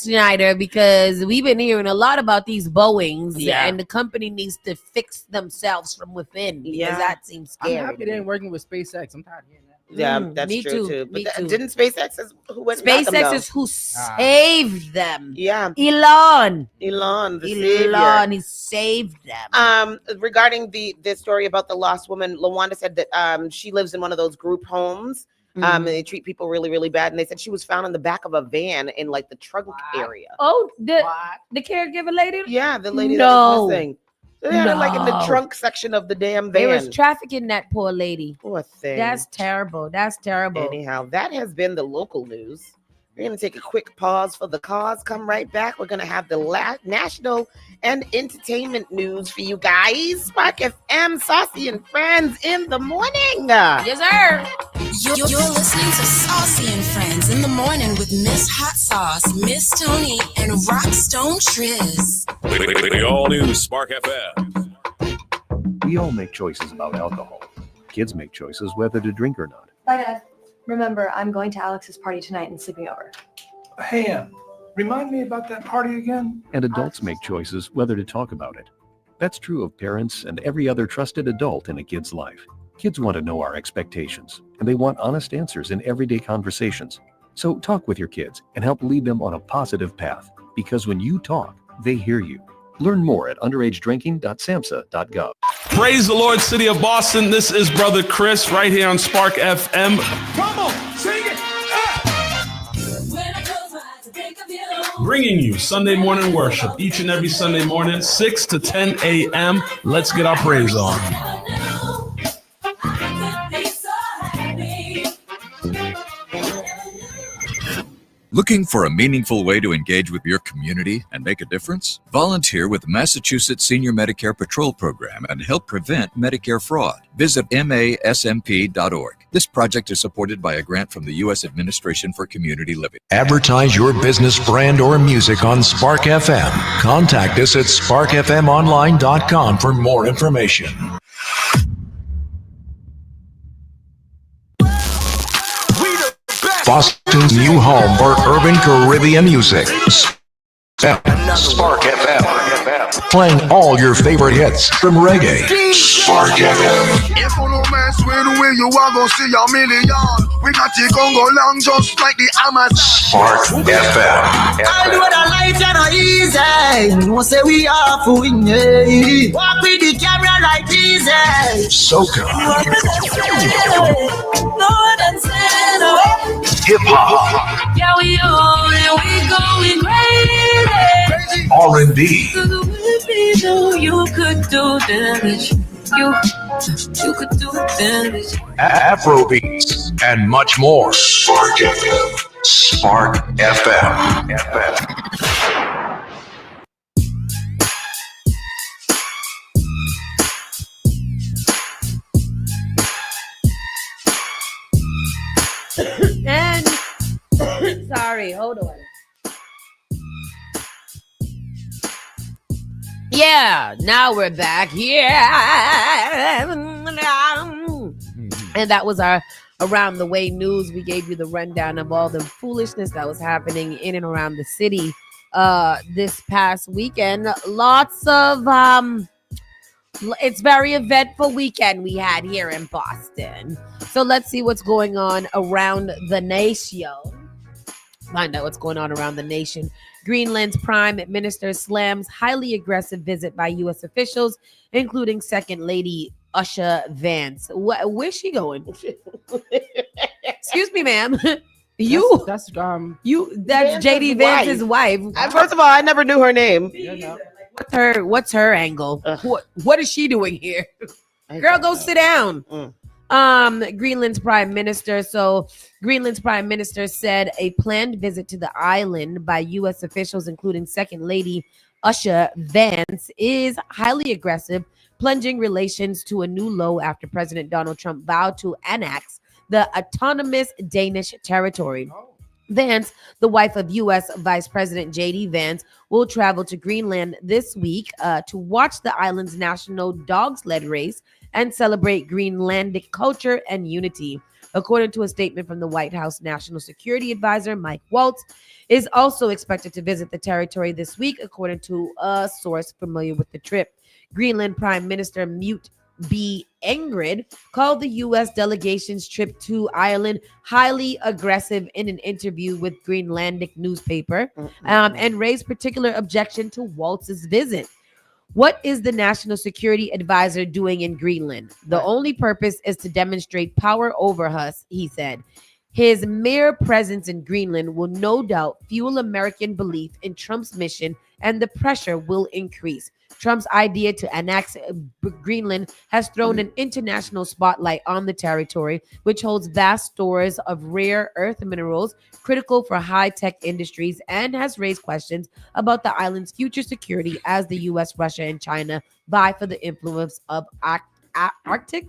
Schneider, because we've been hearing a lot about these Boeings, and the company needs to fix themselves from within because that seems I'm scary. happy they ain't working with SpaceX. I'm tired of hearing that. Yeah, that's me true too, too. me But too. didn't SpaceX is who went and got them, SpaceX though? is who saved them. Yeah, Elon, the savior. Elon, he saved them. Regarding the story about the lost woman, Lawanda said that she lives in one of those group homes. And they treat people really, really bad. And they said she was found in the back of a van in like the trunk area. Oh, the caregiver lady? Yeah, the lady that was missing. They had her like in the trunk section of the damn They van. was trafficking that poor lady. Poor thing. That's terrible. That's terrible. Anyhow, that has been the local news. We're going to take a quick pause for the cause. Come right back. We're going to have the national and entertainment news for you guys. Spark FM, Saucy and Friends in the morning. Yes, sir. You're listening to Saucy and Friends in the morning with Miss Hot Sauce, Miss Tony, and Rockstone Triz. The all-new Spark FM. We all make choices about alcohol. Kids make choices whether to drink or not. Bye, Dad. Remember, I'm going to Alex's party tonight and sleeping over. Hey, Em, remind me about that party again? And adults make choices whether to talk about it. That's true of parents and every other trusted adult in a kid's life. Kids want to know our expectations, and they want honest answers in everyday conversations. So talk with your kids and help lead them on a positive path, because when you talk, they hear you. Learn more at underagedrinking.samhsa.gov. Praise the Lord, City of Boston. This is Brother Chris right here on Spark FM. Come on, sing it. Bringing you Sunday morning worship each and every Sunday morning, 6 to 10 a.m. Let's get our praise on. Looking for a meaningful way to engage with your community and make a difference? Volunteer with the Massachusetts Senior Medicare Patrol Program and help prevent Medicare fraud. Visit masmp.org. This project is supported by a grant from the U.S. Administration for Community Living. Advertise your business, brand, or music on Spark FM. Contact us at sparkfmonline.com for more information. Boston's new home for urban Caribbean music. Spark FM. Playing all your favorite hits from reggae. Spark FM. If you no mess with the way you are gonna see your million. We got it gon' go long just like the Amazon. Spark FM. I know the life are not easy. You know say we are for winning. Walk with the camera like easy. Soca. Lord and sinner. Hip hop. Yeah, we on and we going crazy. R&B. You could do damage. You could do damage. Afrobeats and much more. Spark FM. Spark FM. And sorry, hold on. Yeah, now we're back. Yeah. And that was our Around the Way news. We gave you the rundown of all the foolishness that was happening in and around the city this past weekend. Lots of it's very eventful weekend we had here in Boston. So let's see what's going on around the nation. Find out what's going on around the nation. Greenland's Prime Minister slams highly aggressive visit by U.S. officials, including Second Lady Usha Vance. Where's she going? Excuse me, ma'am. That's JD Vance's wife. First of all, I never knew her name. What's her angle? What is she doing here? Girl, go sit down. Greenland's prime minister. So Greenland's prime minister said a planned visit to the island by U.S. officials, including Second Lady Usha Vance, is highly aggressive, plunging relations to a new low after President Donald Trump vowed to annex the autonomous Danish territory. Vance, the wife of U.S. Vice President J.D. Vance, will travel to Greenland this week to watch the island's national dog sled race and celebrate Greenlandic culture and unity. According to a statement from the White House National Security Advisor, Mike Waltz is also expected to visit the territory this week, according to a source familiar with the trip. Greenland Prime Minister Mute B. Ingrid called the U.S. delegation's trip to Ireland highly aggressive in an interview with Greenlandic newspaper and raised particular objection to Waltz's visit. What is the National Security Advisor doing in Greenland? The only purpose is to demonstrate power over us, he said. His mere presence in Greenland will no doubt fuel American belief in Trump's mission, and the pressure will increase. Trump's idea to annex Greenland has thrown an international spotlight on the territory, which holds vast stores of rare earth minerals critical for high-tech industries, and has raised questions about the island's future security as the U.S., Russia, and China vie for the influence of Arctic.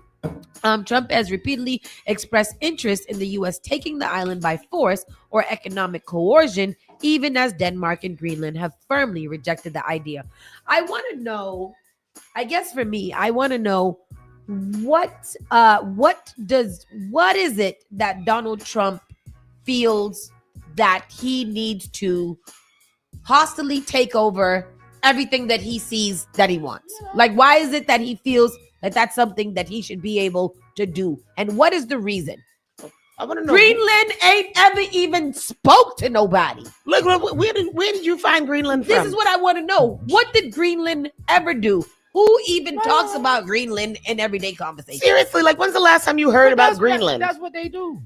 Trump has repeatedly expressed interest in the U.S. taking the island by force or economic coercion, even as Denmark and Greenland have firmly rejected the idea. I want to know, I guess for me, I want to know what is it that Donald Trump feels that he needs to hostily take over everything that he sees that he wants? Like, why is it that he feels that that's something that he should be able to do? And what is the reason? I want to know. Greenland ain't ever even spoke to nobody. Look, where did you find Greenland from? This is what I want to know. What did Greenland ever do? Who even talks about Greenland in everyday conversation? Seriously, like, when's the last time you heard about Greenland? That's what they do.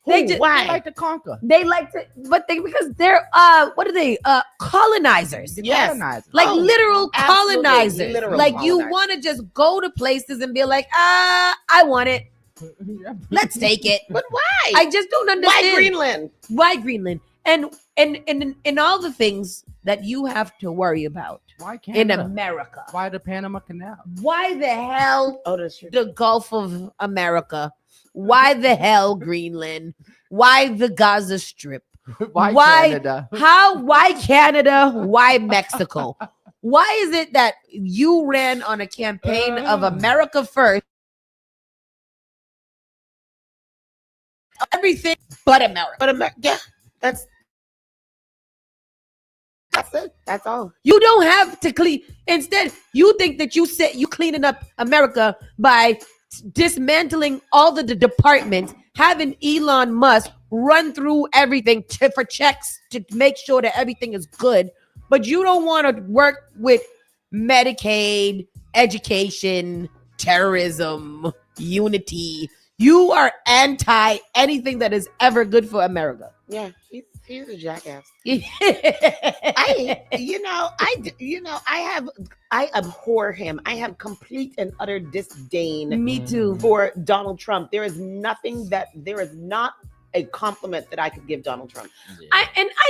Why? They like to conquer. They like to, because they're what are they? Colonizers. Yes. Like literal absolutely. colonizers. Literal like you colonizers. want to just go to places and be like, I want it. Let's take it. But why? I just don't understand. Why Greenland? Why Greenland? And all the things that you have to worry about Why in Canada? America. Why the Panama Canal? Why the hell that's true. the Gulf of America? Why the hell Greenland? Why the Gaza Strip? Why Canada? Why Canada? Why Mexico? Why is it that you ran on a campaign of America first? Everything but America. But yeah, that's it. That's all. You don't have to clean. Instead, you think that you cleaning up America by dismantling all the departments, having Elon Musk run through everything for checks to make sure that everything is good. But you don't want to work with Medicaid, education, terrorism, unity. You are anti anything that is ever good for America. Yeah, he's a jackass. I abhor him. I have complete and utter disdain. Me too. For Donald Trump. There is not a compliment that I could give Donald Trump. I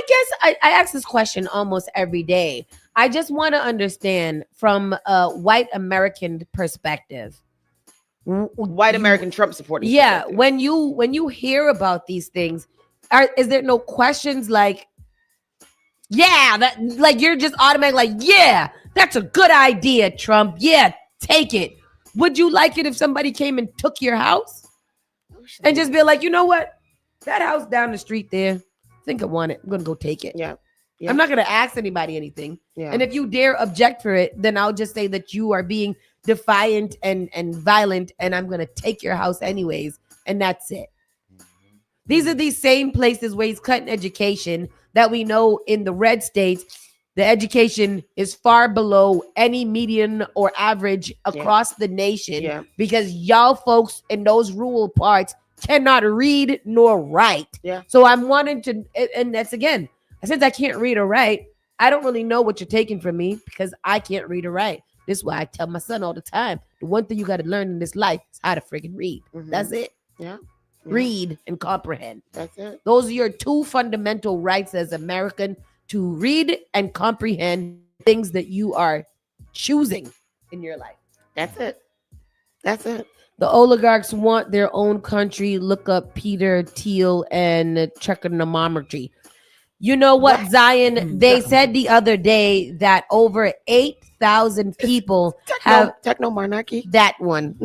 guess I ask this question almost every day. I just want to understand from a white American perspective. White American Trump supporters. Yeah, when you hear about these things, is there no questions like, Yeah, that like you're just automatic like, yeah, that's a good idea, Trump. Yeah, take it. Would you like it if somebody came and took your house? And just be like, you know what? That house down the street there, I think I want it. I'm gonna go take it. Yeah. I'm not gonna ask anybody anything. Yeah. And if you dare object for it, then I'll just say that you are being defiant and violent, and I'm gonna take your house anyways, and that's it. These are these same places where he's cutting education that we know in the red states, the education is far below any median or average across the nation because y'all folks in those rural parts cannot read nor write. Yeah. So I'm wanting to, and that's again, since I can't read or write, I don't really know what you're taking from me because I can't read or write. This is why I tell my son all the time, the one thing you got to learn in this life is how to freaking read. That's it. Yeah. Read and comprehend. That's it. Those are your two fundamental rights as American, to read and comprehend things that you are choosing in your life. That's it. That's it. The oligarchs want their own country. Look up Peter Thiel and trigonometry. You know what, Zion? They said the other day that over 8,000 people have technomonarchy. That one.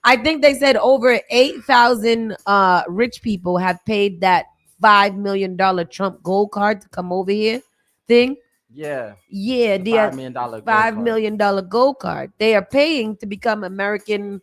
I think they said over 8,000 rich people have paid that $5 million Trump gold card to come over here thing. Yeah. Yeah, The the $5 million gold $5 million gold card. They are paying to become American,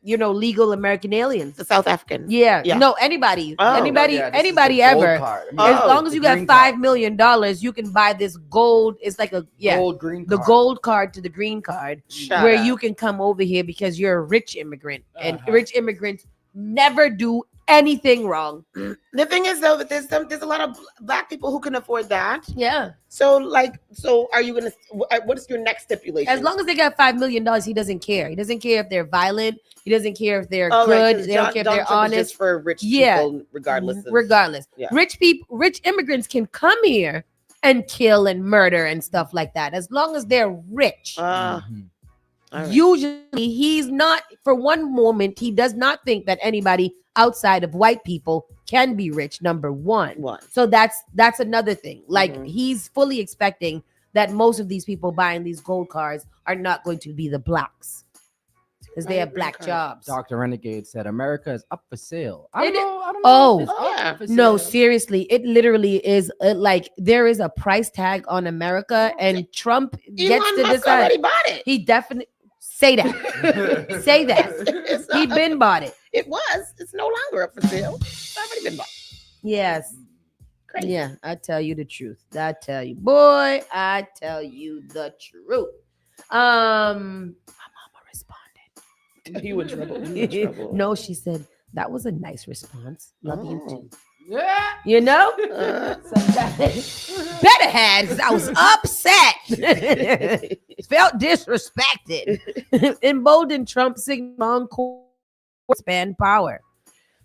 legal American aliens. The South African. Yeah. Yeah. No, anybody, Oh. anybody, Yeah, this is anybody the gold ever. card. I mean, As long as the you got green $5 million, you can buy this gold. It's like a Gold green the card. gold card to the green card, Shut where up. you can come over here because you're a rich immigrant, and Uh-huh. rich immigrants never do anything wrong. The thing is though that there's a lot of black people who can afford that. Yeah. So are you gonna? What is your next stipulation? As long as they got $5 million, he doesn't care. He doesn't care if they're violent. He doesn't care if they're Oh, right, good. 'cause They don't care if Donald they're Trump is honest. just for rich Yeah. people, regardless. Regardless, Yeah. rich immigrants can come here and kill and murder and stuff like that, as long as they're rich. All right. Usually, he's not. For one moment, he does not think that anybody outside of white people can be rich. Number one. So that's another thing. Like he's fully expecting that most of these people buying these gold cards are not going to be the blacks because they have black jobs. Dr. Renegade said America is up for sale. It- I don't know if Oh, it's up for no, sale. seriously. It literally is like there is a price tag on America, and Trump gets to Musk decide. already bought it. He definitely say that. Say that. He'd been bought it. It was. It's no longer up for sale. It's already been bought. Yes. Crazy. Yeah, I tell you the truth. I tell you, boy, I tell you the truth. My mama responded. You in trouble. You in trouble. No, she said that was a nice response. Love you too. Yeah. You know? Better had, because I was upset. Felt disrespected. Emboldened Trump signal on course expand power.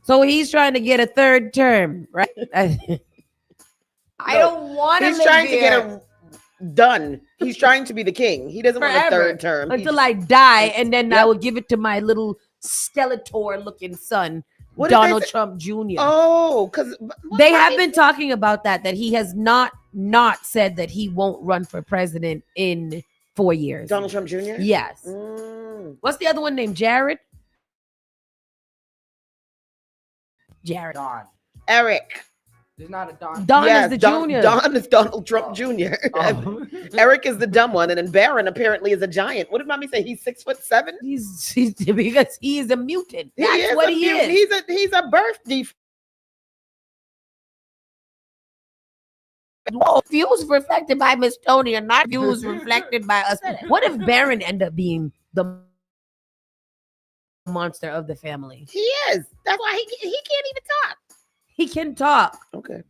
So he's trying to get a third term, right? I don't want to He's live trying here. to get it done. He's trying to be the king. He doesn't want a Forever. third term. Until I die, and then I will give it to my little Skeletor-looking son, What did they Donald say? Trump Jr. Oh, because They have been talking about that he has not said that he won't run for president in 4 years. Donald Trump Jr.? Yes. What's the other one named Jared? Jared. Don. Eric. There's not a Don. Don Yes, is the Don- junior. Don is Donald Trump Jr. Eric is the dumb one, and then Barron apparently is a giant. What did mommy say? He's 6'7"? He's because he is a mutant. That's He is what a he mutant. is. He's a birth defect. Views reflected by Miss Tony and not views reflected by us. What if Barron end up being the monster of the family? He is. That's why he can't even talk. He can talk. Okay.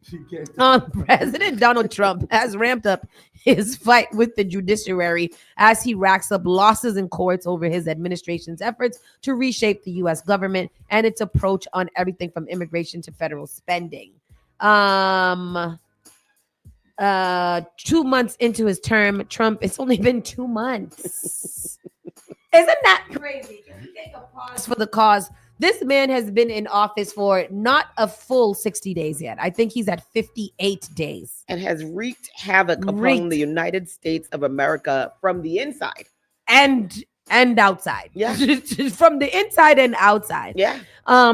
President Donald Trump has ramped up his fight with the judiciary as he racks up losses in courts over his administration's efforts to reshape the U.S. government and its approach on everything from immigration to federal spending. 2 months into his term, Trump, it's only been 2 months. Isn't that crazy? Can we take a pause for the cause This man has been in office for not a full 60 days yet. I think he's at 58 days. And has wreaked havoc upon the United States of America from the inside. And outside. Yeah. From the inside and outside. Yeah.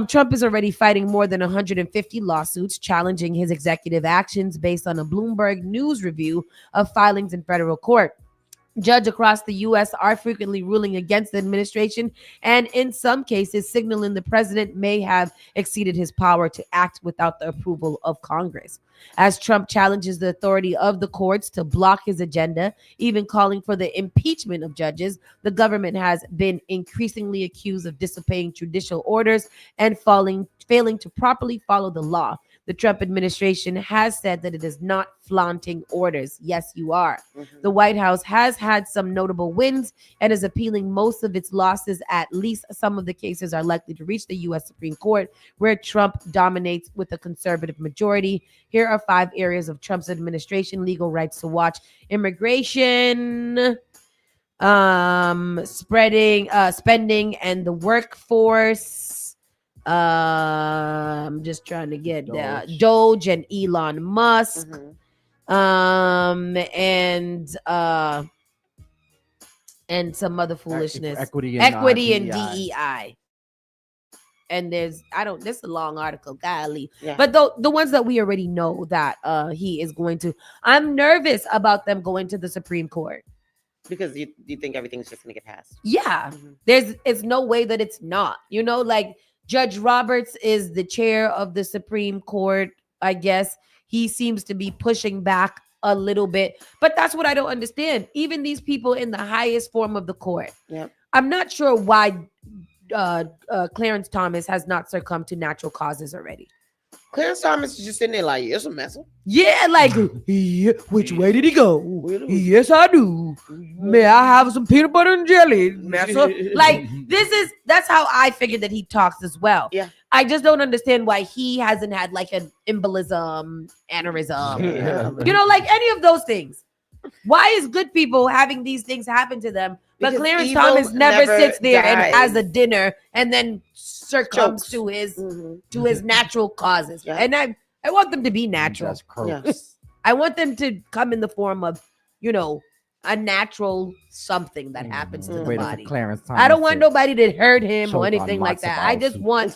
Trump is already fighting more than 150 lawsuits challenging his executive actions based on a Bloomberg News review of filings in federal court. Judges across the U.S. are frequently ruling against the administration and in some cases signaling the president may have exceeded his power to act without the approval of Congress. As Trump challenges the authority of the courts to block his agenda, even calling for the impeachment of judges, the government has been increasingly accused of disobeying judicial orders and failing to properly follow the law. The Trump administration has said that it is not flaunting orders. Yes, you are. The White House has had some notable wins and is appealing most of its losses. At least some of the cases are likely to reach the U.S. Supreme Court, where Trump dominates with a conservative majority. Here are 5 areas of Trump's administration legal rights to watch: immigration, spending, and the workforce. I'm just trying to get Doge and Elon Musk, and some other foolishness. Equity and DEI. DEI. And this is a long article, golly. Yeah. But the ones that we already know that he is going to. I'm nervous about them going to the Supreme Court. Because you think everything's just going to get passed. Yeah. It's no way that it's not. Like Judge Roberts is the chair of the Supreme Court, I guess. He seems to be pushing back a little bit. But that's what I don't understand. Even these people in the highest form of the court. Yep. I'm not sure why Clarence Thomas has not succumbed to natural causes already. Clarence Thomas is just sitting there like, it's a mess. Yeah, like, which way did he go? Yes, I do. May I have some peanut butter and jelly, massa? Like, that's how I figured that he talks as well. Yeah. I just don't understand why he hasn't had like an embolism, aneurysm, like any of those things. Why is good people having these things happen to them? But Because Clarence evil Thomas never sits there and dies. has a dinner and then succumbs Chokes. to his natural causes. Yeah. And I want them to be natural. Just croaks. Yes. I want them to come in the form of, a natural something that happens to the Waiting for body. Clarence Thomas I don't want to nobody to hurt him choke or on anything like matzo that. ball I just soup. want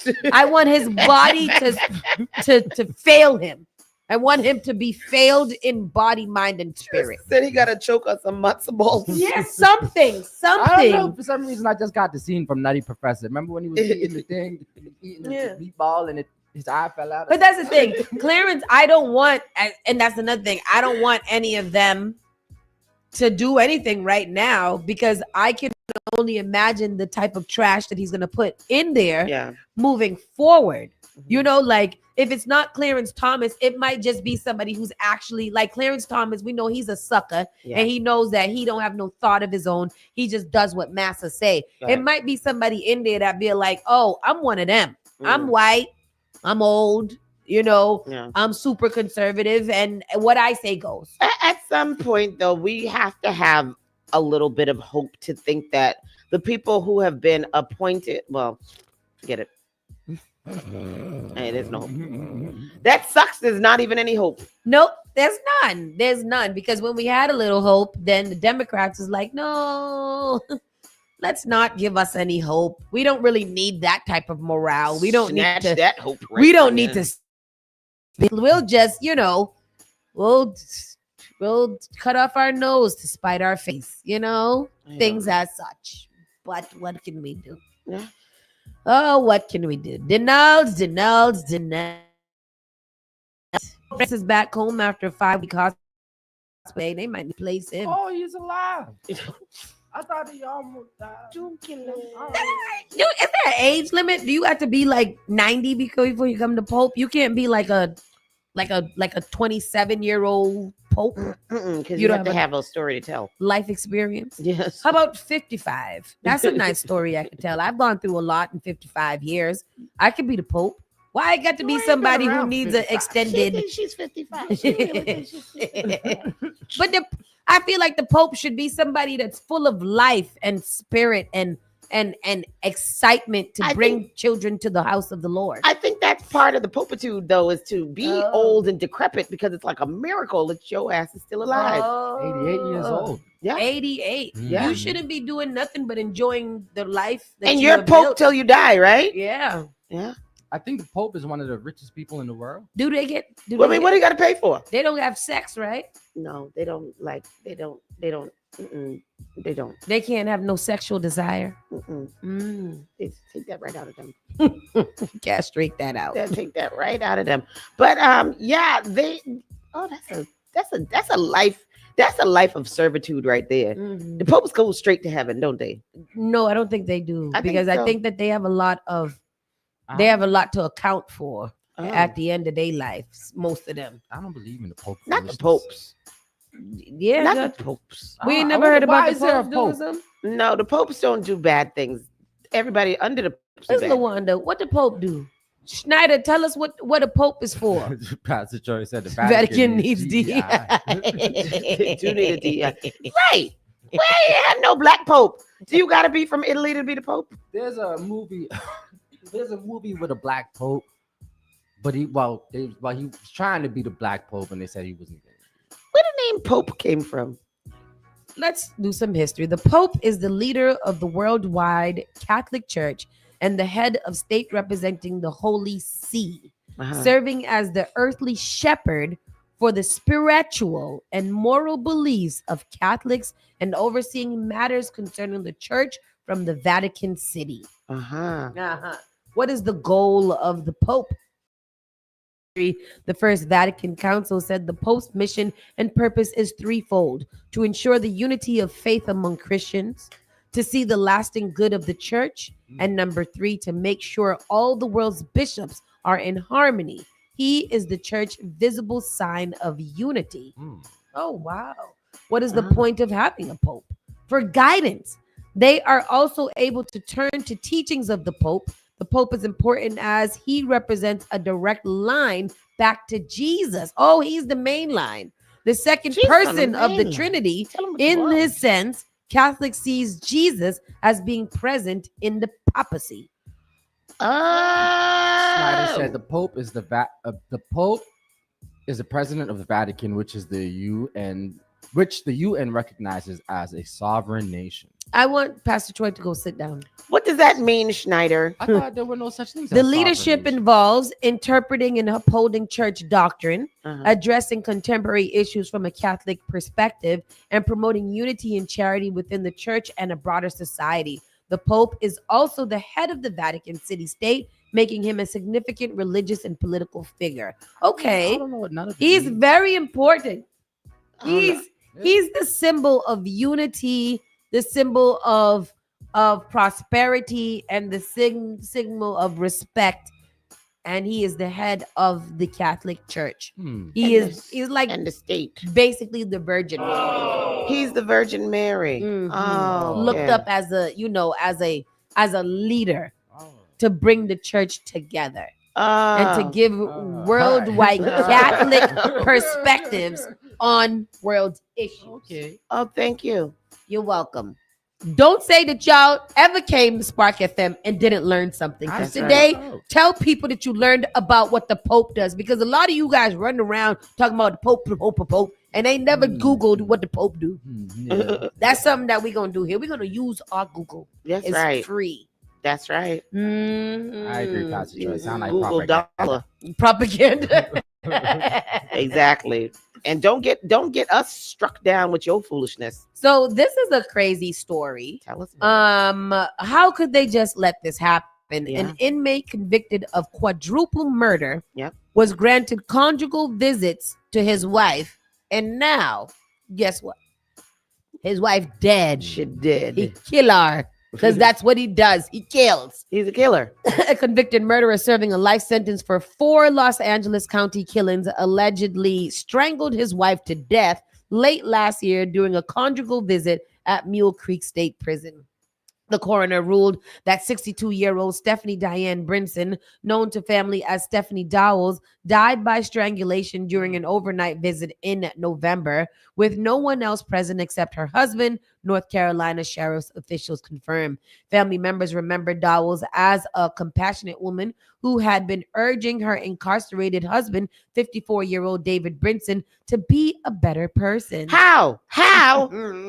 his body to fail him. I want him to be failed in body, mind, and spirit. Said he got to choke on some matzo balls. Yes, something. I don't know. For some reason, I just got the scene from Nutty Professor. Remember when he was eating the thing, eating the meatball, and his eye fell out? But that's the thing. Clarence, I don't want, and that's another thing, I don't want any of them to do anything right now because I can only imagine the type of trash that he's going to put in there moving forward. Like if it's not Clarence Thomas, it might just be somebody who's actually like Clarence Thomas. We know he's a sucker and he knows that he don't have no thought of his own. He just does what massa say. It might be somebody in there that be like, oh, I'm one of them. I'm white. I'm old. I'm super conservative and what I say goes. At some point, though, we have to have a little bit of hope to think that the people who have been appointed, well, forget it. Hey, there's no hope. That sucks. There's not even any hope. Nope, there's none. There's none because when we had a little hope, then the Democrats was like, no, let's not give us any hope. We don't really need that type of morale. We don't Snatch need to, that hope. Right we don't from need you. to. We'll just, we'll cut off our nose to spite our face, things as such. But what can we do? Yeah. Oh, what can we do? Denalds. Chris is back home after 5-week hospital. They might replace him. Oh, he's alive. I thought he almost died. Dude, is there an age limit? Do you have to be like 90 before you come to Pope? You can't be like a 27-year-old Pope. Because you have to have a story to tell. Life experience. Yes. How about 55? That's a nice story I could tell. I've gone through a lot in 55 years. I could be the Pope. Why I got to be somebody who needs an extended? She's 55. But I feel like the Pope should be somebody that's full of life and spirit and and excitement to bring children to the house of the Lord. I think that's part of the pulpitude, though, is to be old and decrepit because it's like a miracle that your ass is still alive. 88 years old. Yeah. 88. Yeah. You shouldn't be doing nothing but enjoying the life that And you you're have Pope built. till you die, right? Yeah. Yeah. I think the Pope is one of the richest people in the world. Do they get? What do you got to pay for? They don't have sex, right? No, they don't. They don't. They don't. They can't have no sexual desire. They take that right out of them. Castrate that out. They'll take that right out of them. But yeah, they. Oh, that's a life. That's a life of servitude right there. The popes go straight to heaven, don't they? No, I don't think they do, I think because I so. think that they have a lot to account for at the end of their lives. Most of them. I don't believe in the Pope. Not the popes. Yeah, Not the popes. We ain't never heard about the popes doing Pope? something. No, the popes don't do bad things. Everybody under the popes do Where's bad. LaWanda? What the Pope do? Schneider, tell us what a Pope is for. Pastor Joy said the Vatican needs DEI. Do need a DEI. Right. We ain't have no black pope. Do you gotta be from Italy to be the pope? There's a movie. There's a movie with a black pope, but he was trying to be the black pope, and they said he wasn't. Where the name Pope came from? Let's do some history. The Pope is the leader of the worldwide Catholic Church and the head of state representing the Holy See, serving as the earthly shepherd for the spiritual and moral beliefs of Catholics and overseeing matters concerning the church from the Vatican City. What is the goal of the Pope? The First Vatican Council said the Pope's mission and purpose is threefold: to ensure the unity of faith among Christians, to see the lasting good of the church, and number 3, to make sure all the world's bishops are in harmony. He is the church's visible sign of unity. Oh, wow. What is the point of having a pope? For guidance. They are also able to turn to teachings of the Pope. The Pope is important as he represents a direct line back to Jesus. Oh, he's the main line. The second person of the Trinity. In this sense, Catholic sees Jesus as being present in the papacy. Snyder said the Pope is the Pope is the president of the Vatican, which is the UN, which the UN recognizes as a sovereign nation. I want Pastor Troy to go sit down. What does that mean, Schneider? I thought there were no such things. The leadership involves interpreting and upholding church doctrine, addressing contemporary issues from a Catholic perspective, and promoting unity and charity within the church and a broader society. The Pope is also the head of the Vatican City State, making him a significant religious and political figure. Okay. I don't know what none of it He's means. very important. He's the symbol of unity, the symbol of prosperity, and the signal of respect. And he is the head of the Catholic Church. He's like and the state, basically the Virgin Mary. He's the Virgin Mary. Looked up as a leader to bring the church together and to give worldwide Catholic perspectives on world issues. Okay. Oh, thank you. You're welcome. Don't say that y'all ever came to Spark FM and didn't learn something. Because today, tell people that you learned about what the Pope does. Because a lot of you guys run around talking about the Pope, and they never Googled what the Pope do. That's something that we're going to do here. We're going to use our Google. That's it's right. free. That's right. I agree, Pastor Joy. Sound like Google dollar. Propaganda. Exactly. And don't get us struck down with your foolishness. So this is a crazy story. Tell us. How could they just let this happen? An inmate convicted of quadruple murder was granted conjugal visits to his wife, and now, guess what? His wife dead. She dead. He kill her. Because that's what he does. He kills. He's a killer. A convicted murderer serving a life sentence for 4 Los Angeles County killings allegedly strangled his wife to death late last year during a conjugal visit at Mule Creek State Prison. The coroner ruled that 62-year-old Stephanie Diane Brinson, known to family as Stephanie Dowles, died by strangulation during an overnight visit in November, with no one else present except her husband, North Carolina sheriff's officials confirmed. Family members remembered Dowles as a compassionate woman who had been urging her incarcerated husband, 54-year-old David Brinson, to be a better person. How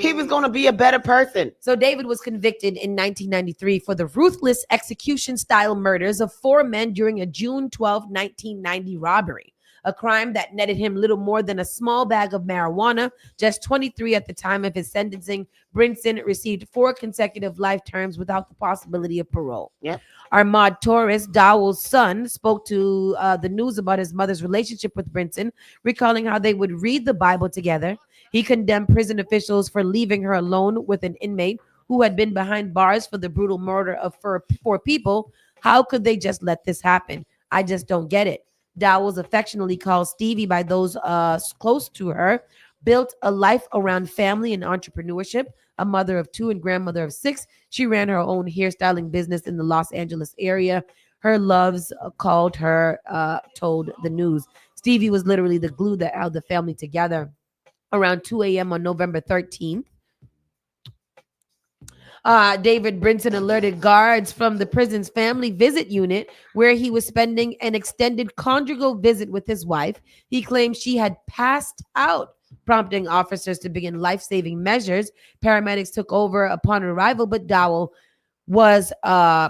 he was going to be a better person? So David was convicted in 1993 for the ruthless execution-style murders of 4 men during a June 12, 1990 robbery, a crime that netted him little more than a small bag of marijuana. Just 23 at the time of his sentencing, Brinson received 4 consecutive life terms without the possibility of parole. Yep. Armand Torres, Dowell's son, spoke to the news about his mother's relationship with Brinson, recalling how they would read the Bible together. He condemned prison officials for leaving her alone with an inmate who had been behind bars for the brutal murder of 4 people. How could they just let this happen? I just don't get it. Dowles, affectionately called Stevie by those close to her, built a life around family and entrepreneurship. A mother of 2 and grandmother of 6, she ran her own hairstyling business in the Los Angeles area. Her loves told the news. Stevie was literally the glue that held the family together. Around 2 a.m. on November 13th, David Brinson alerted guards from the prison's family visit unit where he was spending an extended conjugal visit with his wife. He claimed she had passed out, prompting officers to begin life-saving measures. Paramedics took over upon arrival, but Dowell was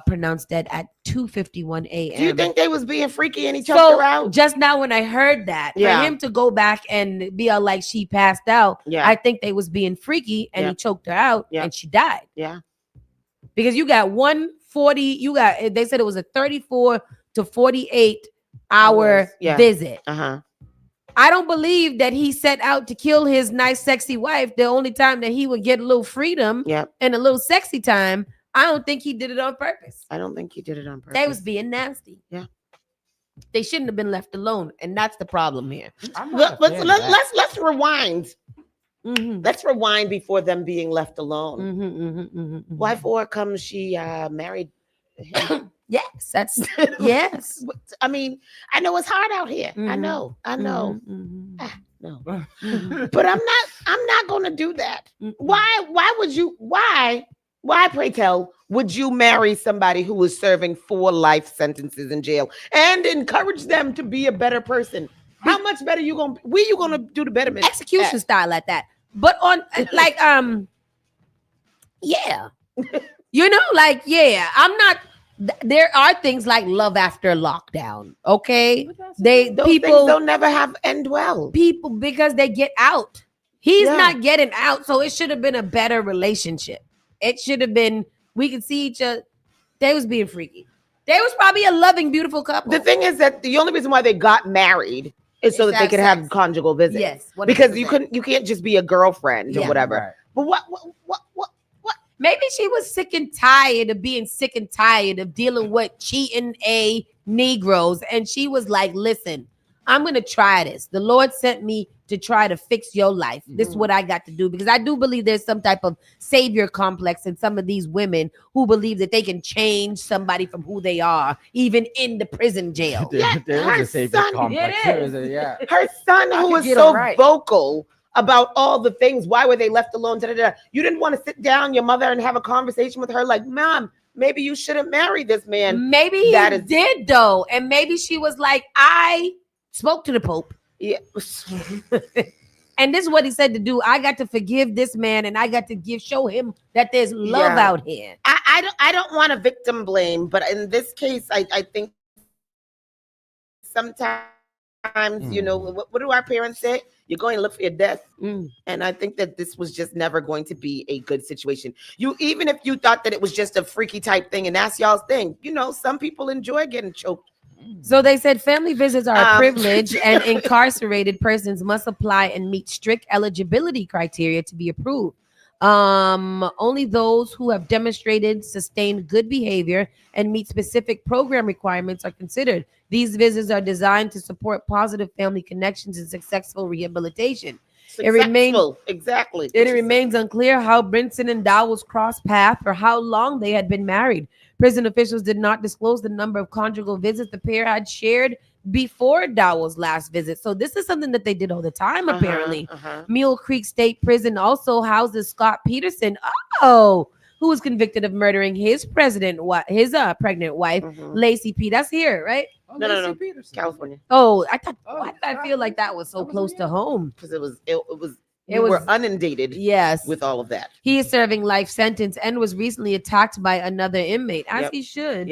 pronounced dead at 2:51 a.m. Do you think they was being freaky and he choked her out? Just now when I heard that, for him to go back and be all like she passed out, I think they was being freaky and he choked her out and she died. Yeah. Because you got 140, they said it was a 34 to 48 hour visit. Uh-huh. I don't believe that he set out to kill his nice, sexy wife. The only time that he would get a little freedom and a little sexy time, I don't think he did it on purpose. I don't think he did it on purpose. They was being nasty. Yeah. They shouldn't have been left alone. And that's the problem here. Let's rewind. Mm-hmm. Let's rewind before them being left alone. Why for comes she married him? Yes, that's yes. I mean, I know it's hard out here. I know. No. But I'm not gonna do that. Why would you pray tell would you marry somebody who was serving 4 life sentences in jail and encourage them to be a better person? How much better you gonna do the betterment? Execution style like that. But on like I'm not. There are things like love after lockdown. Okay, those things don't never have end well. People because they get out. He's not getting out, so it should have been a better relationship. It should have been. We could see each other. They was being freaky. They was probably a loving, beautiful couple. The thing is that the only reason why they got married is so that they could have conjugal visits. Yes, 100%. Because you can't just be a girlfriend or whatever. Right. But what? Maybe she was sick and tired of being sick and tired of dealing with cheating Negroes, and she was like, "Listen, I'm gonna try this. The Lord sent me to try to fix your life. This is what I got to do." Because I do believe there's some type of savior complex in some of these women who believe that they can change somebody from who they are, even in the prison jail. There is a savior complex. Her son, who was so vocal about all the things, why were they left alone? You didn't want to sit down, your mother, and have a conversation with her, like, "Mom, maybe you shouldn't marry this man." Maybe he did though, and maybe she was like, "I spoke to the Pope." Yeah. And this is what he said to do. I got to forgive this man, and I got to show him that there's love out here. I don't want to victim blame, but in this case, I think sometimes, what do our parents say? You're going to look for your death. And I think that this was just never going to be a good situation. Even if you thought that it was just a freaky type thing, and that's y'all's thing, some people enjoy getting choked. So they said family visits are a privilege and incarcerated persons must apply and meet strict eligibility criteria to be approved. Only those who have demonstrated sustained good behavior and meet specific program requirements are considered. These visits are designed to support positive family connections and successful rehabilitation. It remains exactly. It remains unclear how Brinson and Dowles crossed paths or how long they had been married. Prison officials did not disclose the number of conjugal visits the pair had shared before Dowell's last visit. So this is something that they did all the time, apparently. Mule Creek State Prison also houses Scott Peterson, who was convicted of murdering his pregnant wife, Lacey P. That's here, right? No, California. Oh, why did I feel like that was so close to home? Because we were inundated with all of that. He is serving life sentence and was recently attacked by another inmate, as he should.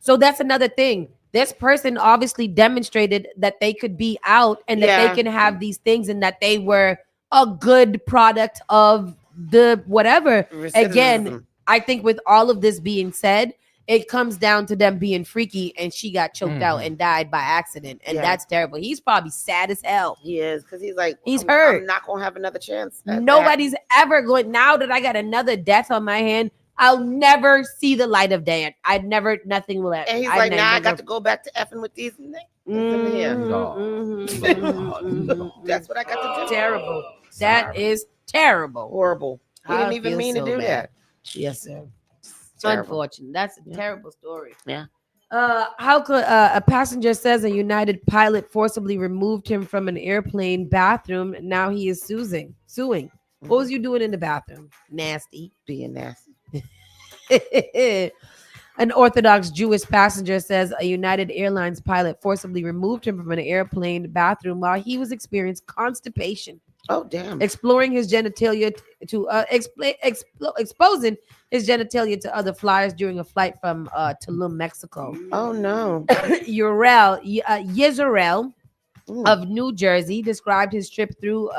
So that's another thing. This person obviously demonstrated that they could be out and that they can have these things and that they were a good product of the whatever. Again, I think with all of this being said, it comes down to them being freaky and she got choked out and died by accident. And that's terrible. He's probably sad as hell. He is, because he's like, he's hurt. I'm not going to have another chance. Nobody's ever going, now that I got another death on my hand, I'll never see the light of day. Nothing will ever. And he's like, I got to go back to effing with these things in here. That's what I got to do. Terrible. That is terrible. Horrible. He didn't even mean to do that. Yes, sir. Terrible. Unfortunate. That's a terrible story. Yeah. How could a passenger says a United pilot forcibly removed him from an airplane bathroom? Now he is suing. What was you doing in the bathroom? Nasty. Being nasty. An Orthodox Jewish passenger says a United Airlines pilot forcibly removed him from an airplane bathroom while he was experiencing constipation. Oh, damn. Exploring his genitalia to exposing his genitalia to other flyers during a flight from Tulum, Mexico. Oh, no. Yisrael of New Jersey described his trip through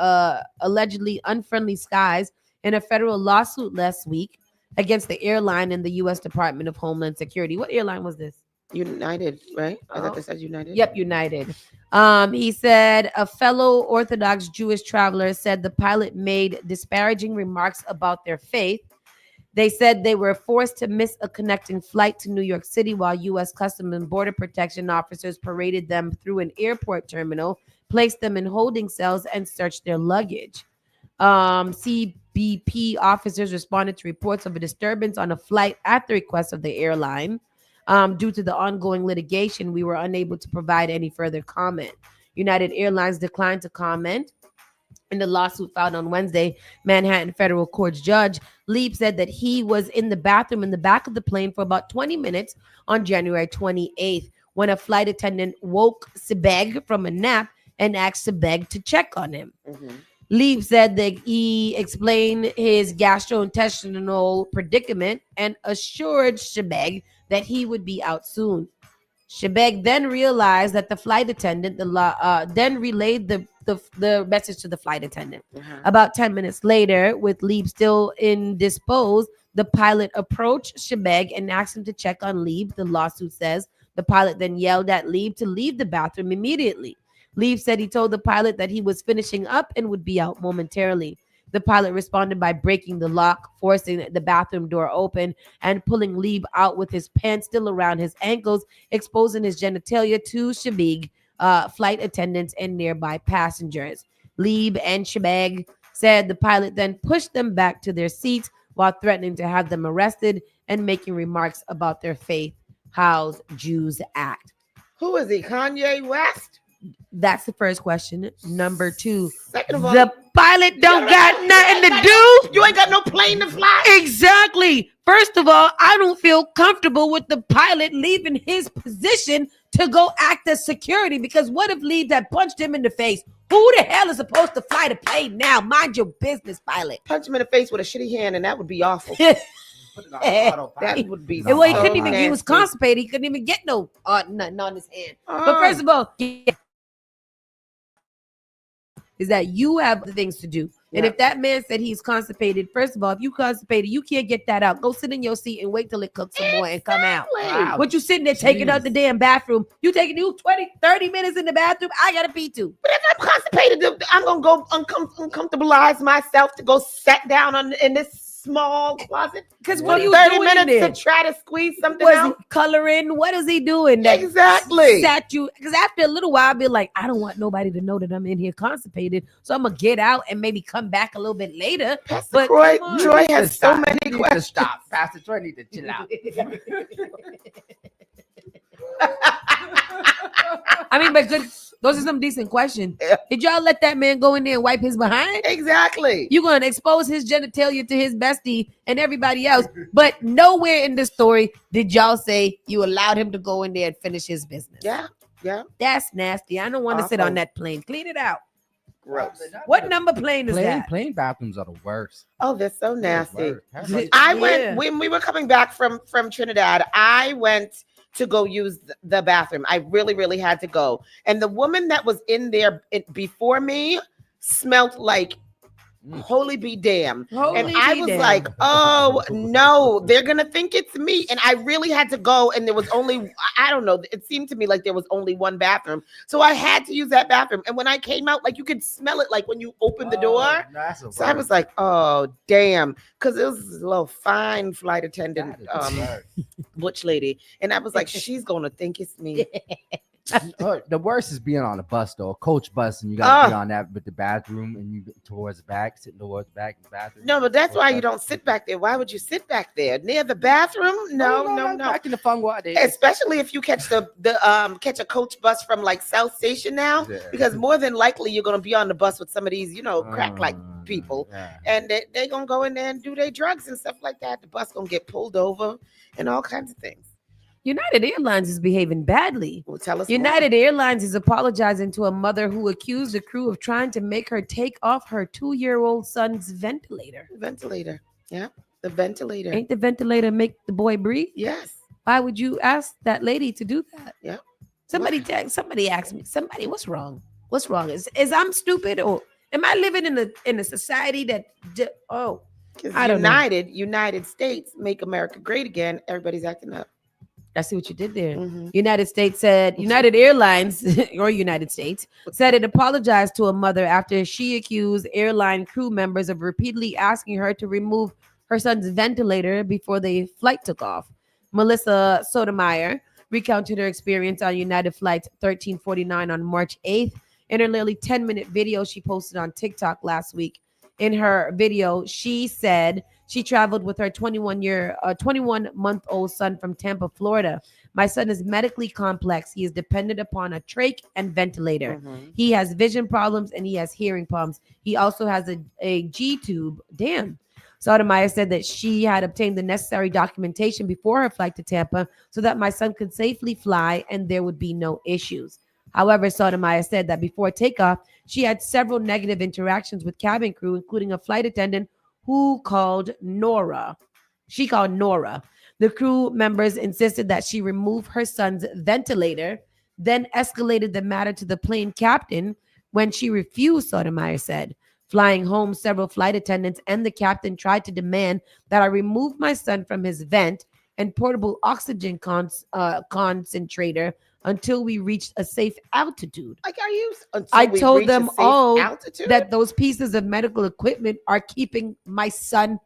allegedly unfriendly skies in a federal lawsuit last week against the airline and the U.S. Department of Homeland Security. What airline was this? United, right? I thought they said United. Yep, United. He said a fellow Orthodox Jewish traveler said the pilot made disparaging remarks about their faith. They said they were forced to miss a connecting flight to New York City while U.S. Customs and Border Protection officers paraded them through an airport terminal, placed them in holding cells, and searched their luggage. CBP officers responded to reports of a disturbance on a flight at the request of the airline. Due to the ongoing litigation, we were unable to provide any further comment. United Airlines declined to comment. In the lawsuit filed on Wednesday, Manhattan federal court judge Leap said that he was in the bathroom in the back of the plane for about 20 minutes on January 28th when a flight attendant woke Sebeg from a nap and asked Sebeg to check on him. Leap said that he explained his gastrointestinal predicament and assured Sebeg that he would be out soon. Sebeg then realized that the flight attendant then relayed the message to the flight attendant. About 10 minutes later, with Leap still indisposed, the pilot approached Sebeg and asked him to check on Leap. The lawsuit says the pilot then yelled at Leap to leave the bathroom immediately. Leap said he told the pilot that he was finishing up and would be out momentarily. The pilot responded by breaking the lock, forcing the bathroom door open, and pulling Leap out with his pants still around his ankles, exposing his genitalia to Sebeg, flight attendants, and nearby passengers. Leap and Sebeg said the pilot then pushed them back to their seats while threatening to have them arrested and making remarks about their faith. How's Jews act? Who is he? Kanye West? That's the first question. Number two, second of all, the pilot don't got nothing to do. You ain't got no plane to fly. Exactly. First of all, I don't feel comfortable with the pilot leaving his position to go act as security, because what if Lee had punched him in the face? Who the hell is supposed to fly the plane now? Mind your business, pilot. Punch him in the face with a shitty hand, and that would be awful. That would be. Well, he couldn't even. He was constipated. He couldn't even get no nothing on his hand. But first of all, is that you have the things to do. And if that man said he's constipated, first of all, if you constipated, you can't get that out. Go sit in your seat and wait till it cooks some more and come out. Wow. What you sitting there taking out the damn bathroom? You taking 20-30 minutes in the bathroom? I gotta pee too. But if I'm constipated, I'm gonna go uncomfortabilize myself to go sit down in this small closet. Because for what are you 30 doing in minutes there? to try to squeeze something Was out? he coloring? What is he doing? That Exactly. Sat you because after a little while, I'll be like, I don't want nobody to know that I'm in here constipated, so I'm gonna get out and maybe come back a little bit later. Pastor Troy has so many You need questions. to stop. Pastor Troy need to chill out. I mean, but good. Those are some decent questions. Did y'all let that man go in there and wipe his behind? Exactly. You're gonna expose his genitalia to his bestie and everybody else, but nowhere in the story did y'all say you allowed him to go in there and finish his business. Yeah, yeah. That's nasty. I don't want to sit Awful. on that plane. Clean it out. Gross. What number plane is that? Plane bathrooms are the worst. Oh, they're so nasty. Worst. I went when we were coming back from Trinidad. I went to go use the bathroom. I really had to go, and the woman that was in there before me smelled like holy be damn. And I was like, oh no, they're gonna think it's me. And I really had to go, and there was only, I don't know, it seemed to me like there was only one bathroom, so I had to use that bathroom. And when I came out, like you could smell it, like when you open the door. So I was like, oh damn, because it was a little fine flight attendant, butch lady, and I was like, she's gonna think it's me. The worst is being on a bus though, a coach bus, and you gotta be on that with the bathroom, and you get towards the back, sitting towards the back of the bathroom. No, but that's why you don't sit back there. Why would you sit back there near the bathroom? No. Back in the fun water. Especially if you catch catch a coach bus from like South Station now, because more than likely you're gonna be on the bus with some of these, crack like people, and they gonna go in there and do their drugs and stuff like that. The bus gonna get pulled over and all kinds of things. United Airlines is behaving badly. Well, tell us United Airlines is apologizing to a mother who accused the crew of trying to make her take off her 2-year-old son's ventilator. Ventilator. Yeah, the ventilator. Ain't the ventilator make the boy breathe? Yes. Why would you ask that lady to do that? Yeah. Somebody asked me, what's wrong? What's wrong? Is I'm stupid, or am I living in a society that I don't know. United States make America great again. Everybody's acting up. I see what you did there. United Airlines or United States said it apologized to a mother after she accused airline crew members of repeatedly asking her to remove her son's ventilator before the flight took off. Melissa Sotomayor recounted her experience on United Flight 1349 on March 8th in her nearly 10-minute video she posted on TikTok last week. In her video, she said she traveled with her 21-month-old son from Tampa, Florida. My son is medically complex. He is dependent upon a trach and ventilator. He has vision problems and he has hearing problems. He also has a G-tube. Damn. Sotomayor said that she had obtained the necessary documentation before her flight to Tampa so that my son could safely fly and there would be no issues. However, Sotomayor said that before takeoff, she had several negative interactions with cabin crew, including a flight attendant who called Nora. She called Nora. The crew members insisted that she remove her son's ventilator, then escalated the matter to the plane captain. When she refused, Sotomayor said. Flying home, several flight attendants and the captain tried to demand that I remove my son from his vent and portable oxygen concentrator until we reached a safe altitude. I told them all that those pieces of medical equipment are keeping my son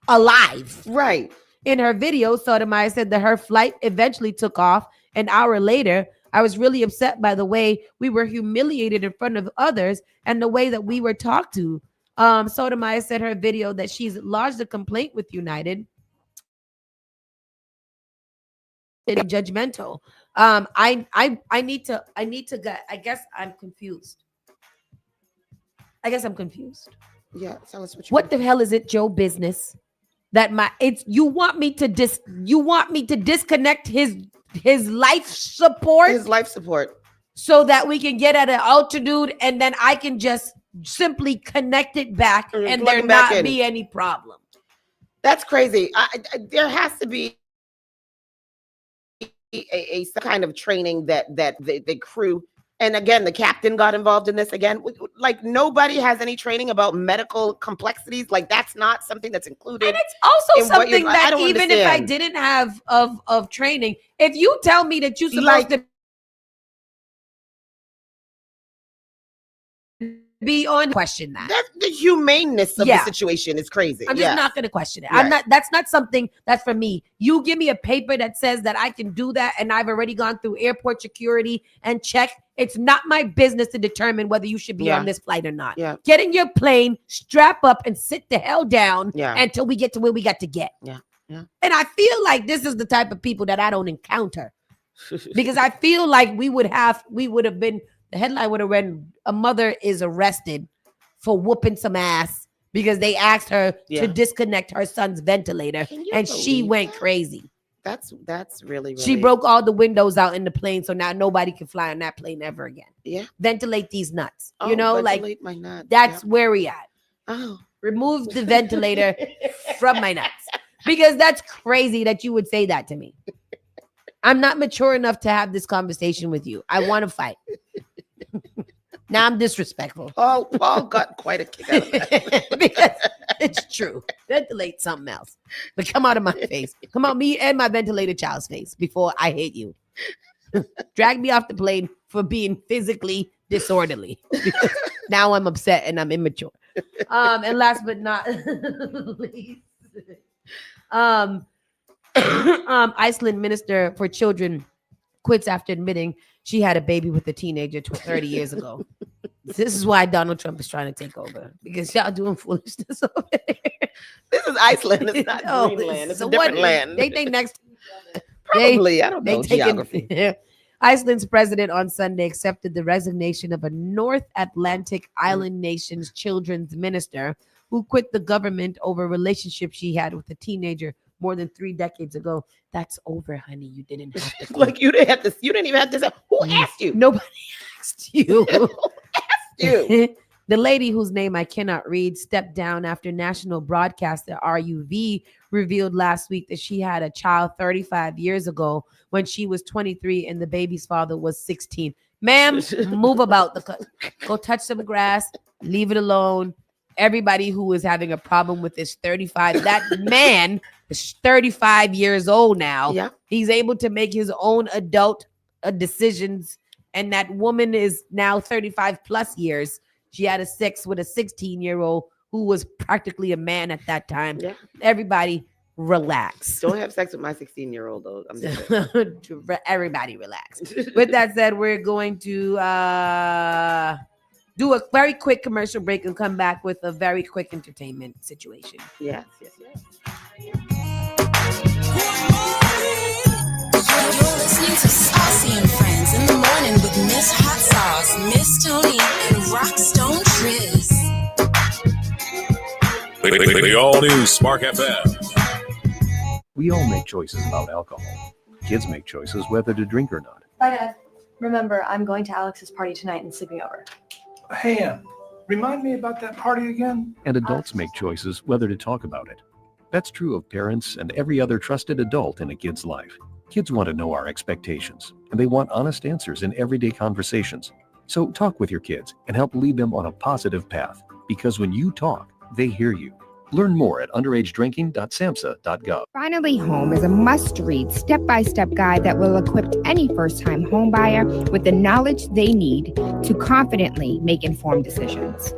alive. Right. In her video, Sotomayor said that her flight eventually took off. An hour later, I was really upset by the way we were humiliated in front of others and the way that we were talked to. Sotomayor said her video that she's lodged a complaint with United. Judgmental. I need to get. I guess I'm confused. Yeah. Tell us what the hell is it, Joe Business? That you want me to disconnect his life support? His life support. So that we can get at an altitude and then I can just simply connect it back and there not be any problem. That's crazy. There has to be some kind of training that the crew, and again the captain got involved in this again. Like nobody has any training about medical complexities. Like that's not something that's included. And it's also something that even if I didn't have of training, if you tell me that you're supposed to be on question that. That's the humaneness of the situation is crazy. I'm just not going to question it. Right. That's not something that's for me. You give me a paper that says that I can do that, and I've already gone through airport security and check. It's not my business to determine whether you should be on this flight or not. Yeah. Get in your plane, strap up, and sit the hell down Yeah. until we get to where we got to get. Yeah. Yeah. And I feel like this is the type of people that I don't encounter. Because I feel like we would have been, the headline would have read, a mother is arrested for whooping some ass because they asked her to disconnect her son's ventilator, and she went crazy. That's really. She broke all the windows out in the plane, so now nobody can fly on that plane ever again. Yeah. Ventilate these nuts. Oh, you know, like ventilate my nuts. that's where we at. Oh. Remove the ventilator from my nuts. Because that's crazy that you would say that to me. I'm not mature enough to have this conversation with you. I want to fight. Now I'm disrespectful. Paul got quite a kick out of that. Because it's true. Ventilate something else. But come out of my face. Come out me and my ventilated child's face before I hate you. Drag me off the plane for being physically disorderly. Because now I'm upset and I'm immature. And last but not least, Iceland minister for children quits after admitting she had a baby with a teenager 30 years ago. This is why Donald Trump is trying to take over, because y'all doing foolishness over there. This is Iceland. It's not Greenland. It's a different land. They next. Probably. I don't know geography. Iceland's president on Sunday accepted the resignation of a North Atlantic island nation's children's minister who quit the government over a relationship she had with a teenager more than 3 decades ago. That's over, honey. You didn't have to quit. Like you didn't even have to say, who asked you? Nobody asked you. Who asked you? The lady, whose name I cannot read, stepped down after national broadcaster RUV revealed last week that she had a child 35 years ago when she was 23 and the baby's father was 16. Ma'am, move about. Go touch some grass. Leave it alone. Everybody who is having a problem with this 35, that man is 35 years old now. Yeah. He's able to make his own adult decisions. And that woman is now 35 plus years. She had a sex with a 16-year-old who was practically a man at that time. Yeah. Everybody relax. Don't have sex with my 16-year-old though. I'm just Everybody relax. With that said, we're going to do a very quick commercial break and come back with a very quick entertainment situation. Yes. You're listening to Saucy and Friends in the morning with Miss Hot Sauce, Miss Tony, and Rockstone Triz. The all-new Spark FM. We all make choices about alcohol. Kids make choices whether to drink or not. Bye, Dad. Remember, I'm going to Alex's party tonight and sleeping over. Hey, remind me about that party again? And adults make choices whether to talk about it. That's true of parents and every other trusted adult in a kid's life. Kids want to know our expectations, and they want honest answers in everyday conversations. So talk with your kids and help lead them on a positive path, because when you talk, they hear you. Learn more at underagedrinking.samhsa.gov. Finally Home is a must-read step-by-step guide that will equip any first-time homebuyer with the knowledge they need to confidently make informed decisions.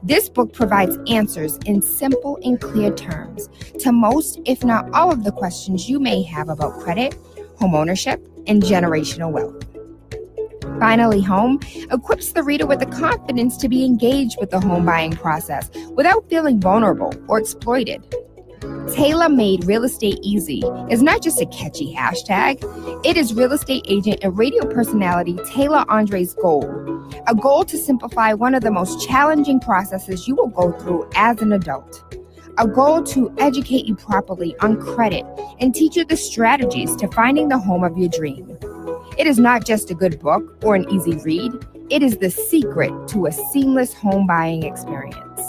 This book provides answers in simple and clear terms to most, if not all, of the questions you may have about credit, homeownership, and generational wealth. Finally Home equips the reader with the confidence to be engaged with the home buying process without feeling vulnerable or exploited. Tailor-made Real Estate Easy is not just a catchy hashtag. It is real estate agent and radio personality Taylor Andre's goal, a goal to simplify one of the most challenging processes you will go through as an adult, a goal to educate you properly on credit and teach you the strategies to finding the home of your dream. It is not just a good book or an easy read. It is the secret to a seamless home buying experience.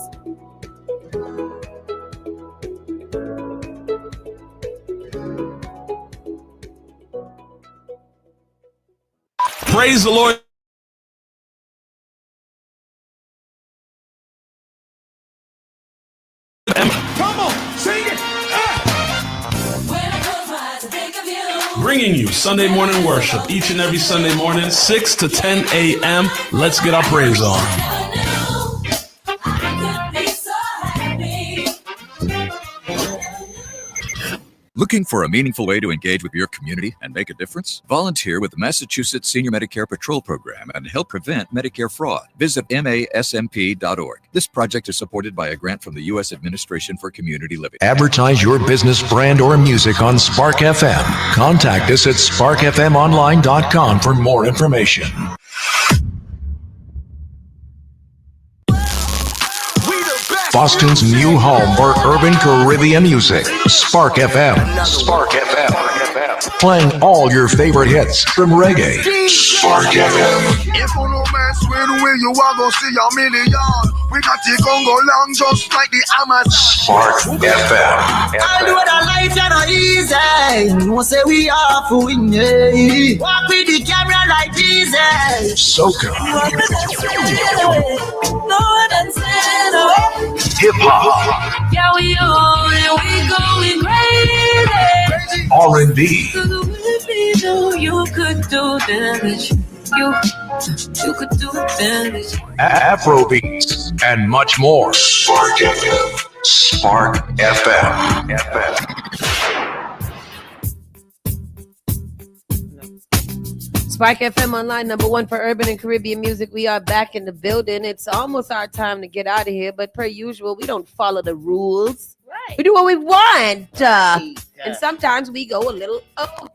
Praise the Lord. Come on, sing it! Bringing you Sunday morning worship each and every Sunday morning, 6 to 10 a.m. Let's get our praise on. Looking for a meaningful way to engage with your community and make a difference? Volunteer with the Massachusetts Senior Medicare Patrol Program and help prevent Medicare fraud. Visit masmp.org. This project is supported by a grant from the U.S. Administration for Community Living. Advertise your business, brand, or music on Spark FM. Contact us at sparkfmonline.com for more information. Boston's new home for urban Caribbean music. Spark FM. Spark FM. Playing all your favorite hits from reggae. Spark FM. If you no mess with we, you are gonna see a million. We got the Congo long just like the Amazon. Spark FM. I know that life is not easy. You won't say we are for winning. Walk with the camera like Jesus. Soca. No one said Hip hop. yeah, we on and we going crazy. R&B. You could do damage. You could do damage. Afrobeats and much more. Spark FM. Spark FM. Spark FM Online, #1 for urban and Caribbean music. We are back in the building. It's almost our time to get out of here, but per usual, we don't follow the rules. Right. We do what we want. And sometimes we go a little over.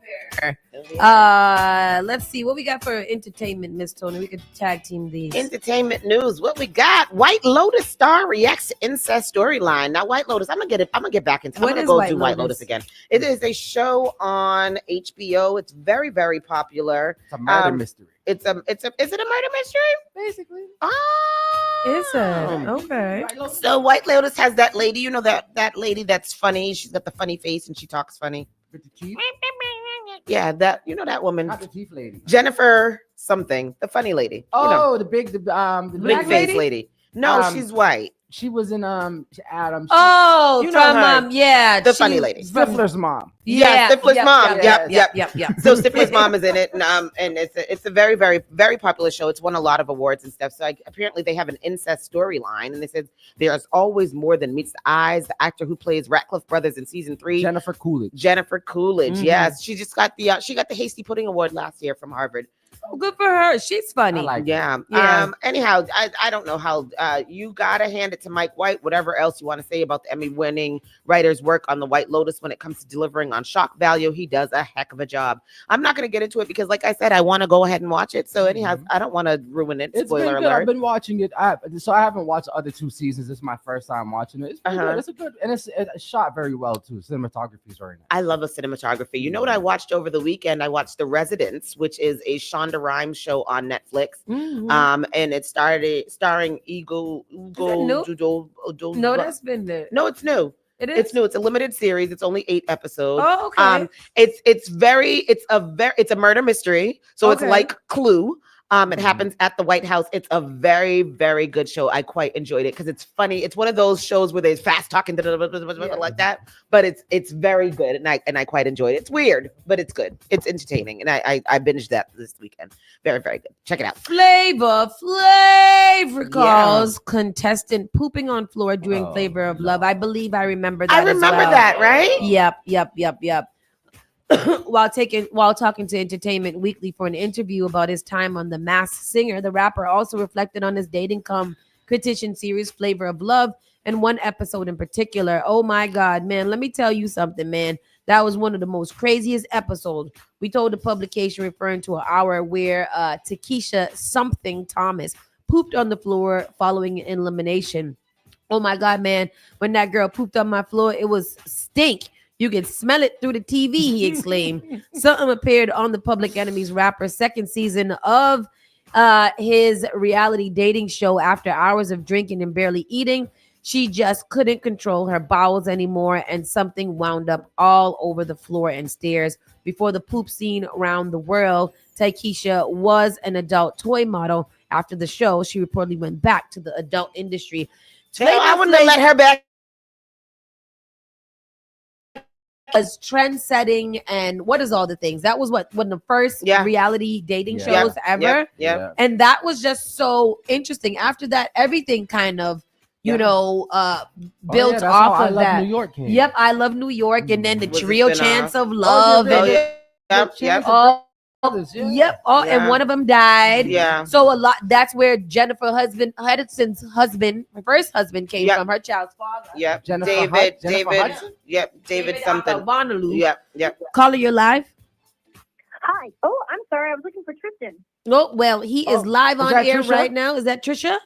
Let's see what we got for entertainment, Miss Tony. We could tag team these. Entertainment news. What we got? White Lotus star reacts to incest storyline. Now, White Lotus, I'm gonna get back into. I'm gonna go do White Lotus again. It is a show on HBO. It's very, very popular. It's a murder mystery. Is it a murder mystery? Basically. Is it? Okay. So White Lotus has that lady, you know, that lady that's funny. She's got the funny face and she talks funny. With the teeth? Yeah, that that woman. Not the teeth lady. Jennifer something, the funny lady. Oh, the big black face lady. No, she's white. She was in Adams. Oh, You know her. The she- funny lady. Stifler's mom. Yeah, Stifler's mom. Yep. Yep. So Stifler's mom is in it, and it's a very, very, very popular show. It's won a lot of awards and stuff. So apparently they have an incest storyline, and they said there's always more than meets the eyes. The actor who plays Ratcliffe Brothers in season 3, Jennifer Coolidge. Mm-hmm. Mhm. Yes, she just got the Hasty Pudding Award last year from Harvard. Oh, good for her. She's funny. Yeah. Anyhow, I don't know how you gotta hand it to Mike White. Whatever else you want to say about the Emmy-winning writer's work on the White Lotus when it comes to delivering on shock value, he does a heck of a job. I'm not gonna get into it because, like I said, I want to go ahead and watch it. So anyhow, I don't want to ruin it. It's Spoiler been good. alert. I've been watching it. I haven't watched the other 2 seasons. This is my first time watching it. It's pretty good. It's a good, and it's shot very well too. Cinematography is very nice. I love a cinematography. You know what I watched over the weekend? I watched The Residents, which is a Shonda Rhimes show on Netflix. Mhm. And it starring Ugo. No, that's been there. No, it's new. It is. It's new. It's a limited series. It's only 8 episodes. Oh, okay. It's a murder mystery. So it's Okay. like Clue. It happens at the White House. It's a very, very good show. I quite enjoyed it because it's funny. It's one of those shows where there's fast talking like that, but it's very good, and I quite enjoyed it. It's weird, but it's good. It's entertaining, and I binged that this weekend. Very, very good. Check it out. Flavor calls contestant pooping on floor during Flavor of Love. I believe I remember that. I remember that, right? Yep. While talking to Entertainment Weekly for an interview about his time on The Masked Singer, the rapper also reflected on his dating competition series Flavor of Love and one episode in particular. Oh my God, man, let me tell you something, man. That was one of the most craziest episodes. We told the publication referring to an hour where Takesha something Thomas pooped on the floor following an elimination. Oh my God, man. When that girl pooped on my floor, it was stink. You can smell it through the TV, he exclaimed. Something appeared on the Public Enemy's rapper's second season of his reality dating show. After hours of drinking and barely eating, she just couldn't control her bowels anymore, and something wound up all over the floor and stairs. Before the poop scene around the world, Takesha was an adult toy model. After the show, she reportedly went back to the adult industry. I wouldn't have let her back. Was trend setting and what is all the things that was one of the first reality dating shows ever. Yeah. And that was just so interesting. After that, everything kind of built that's how off I of Love that. New York came. Yep, I Love New York, and then the Was a trio spin-off. Chants of Love. Yep. Yep. And one of them died. Yeah. So a lot. That's where Jennifer Hudson's husband, her first husband, came from. Her child's father. Yep. Jennifer David. Hudson? Yep. David something. Vonaloo. Yep. Caller, you're live. Hi. Oh, I'm sorry. I was looking for Tristan. Oh, well, he is live on that air Trisha? right now. Is that Trisha?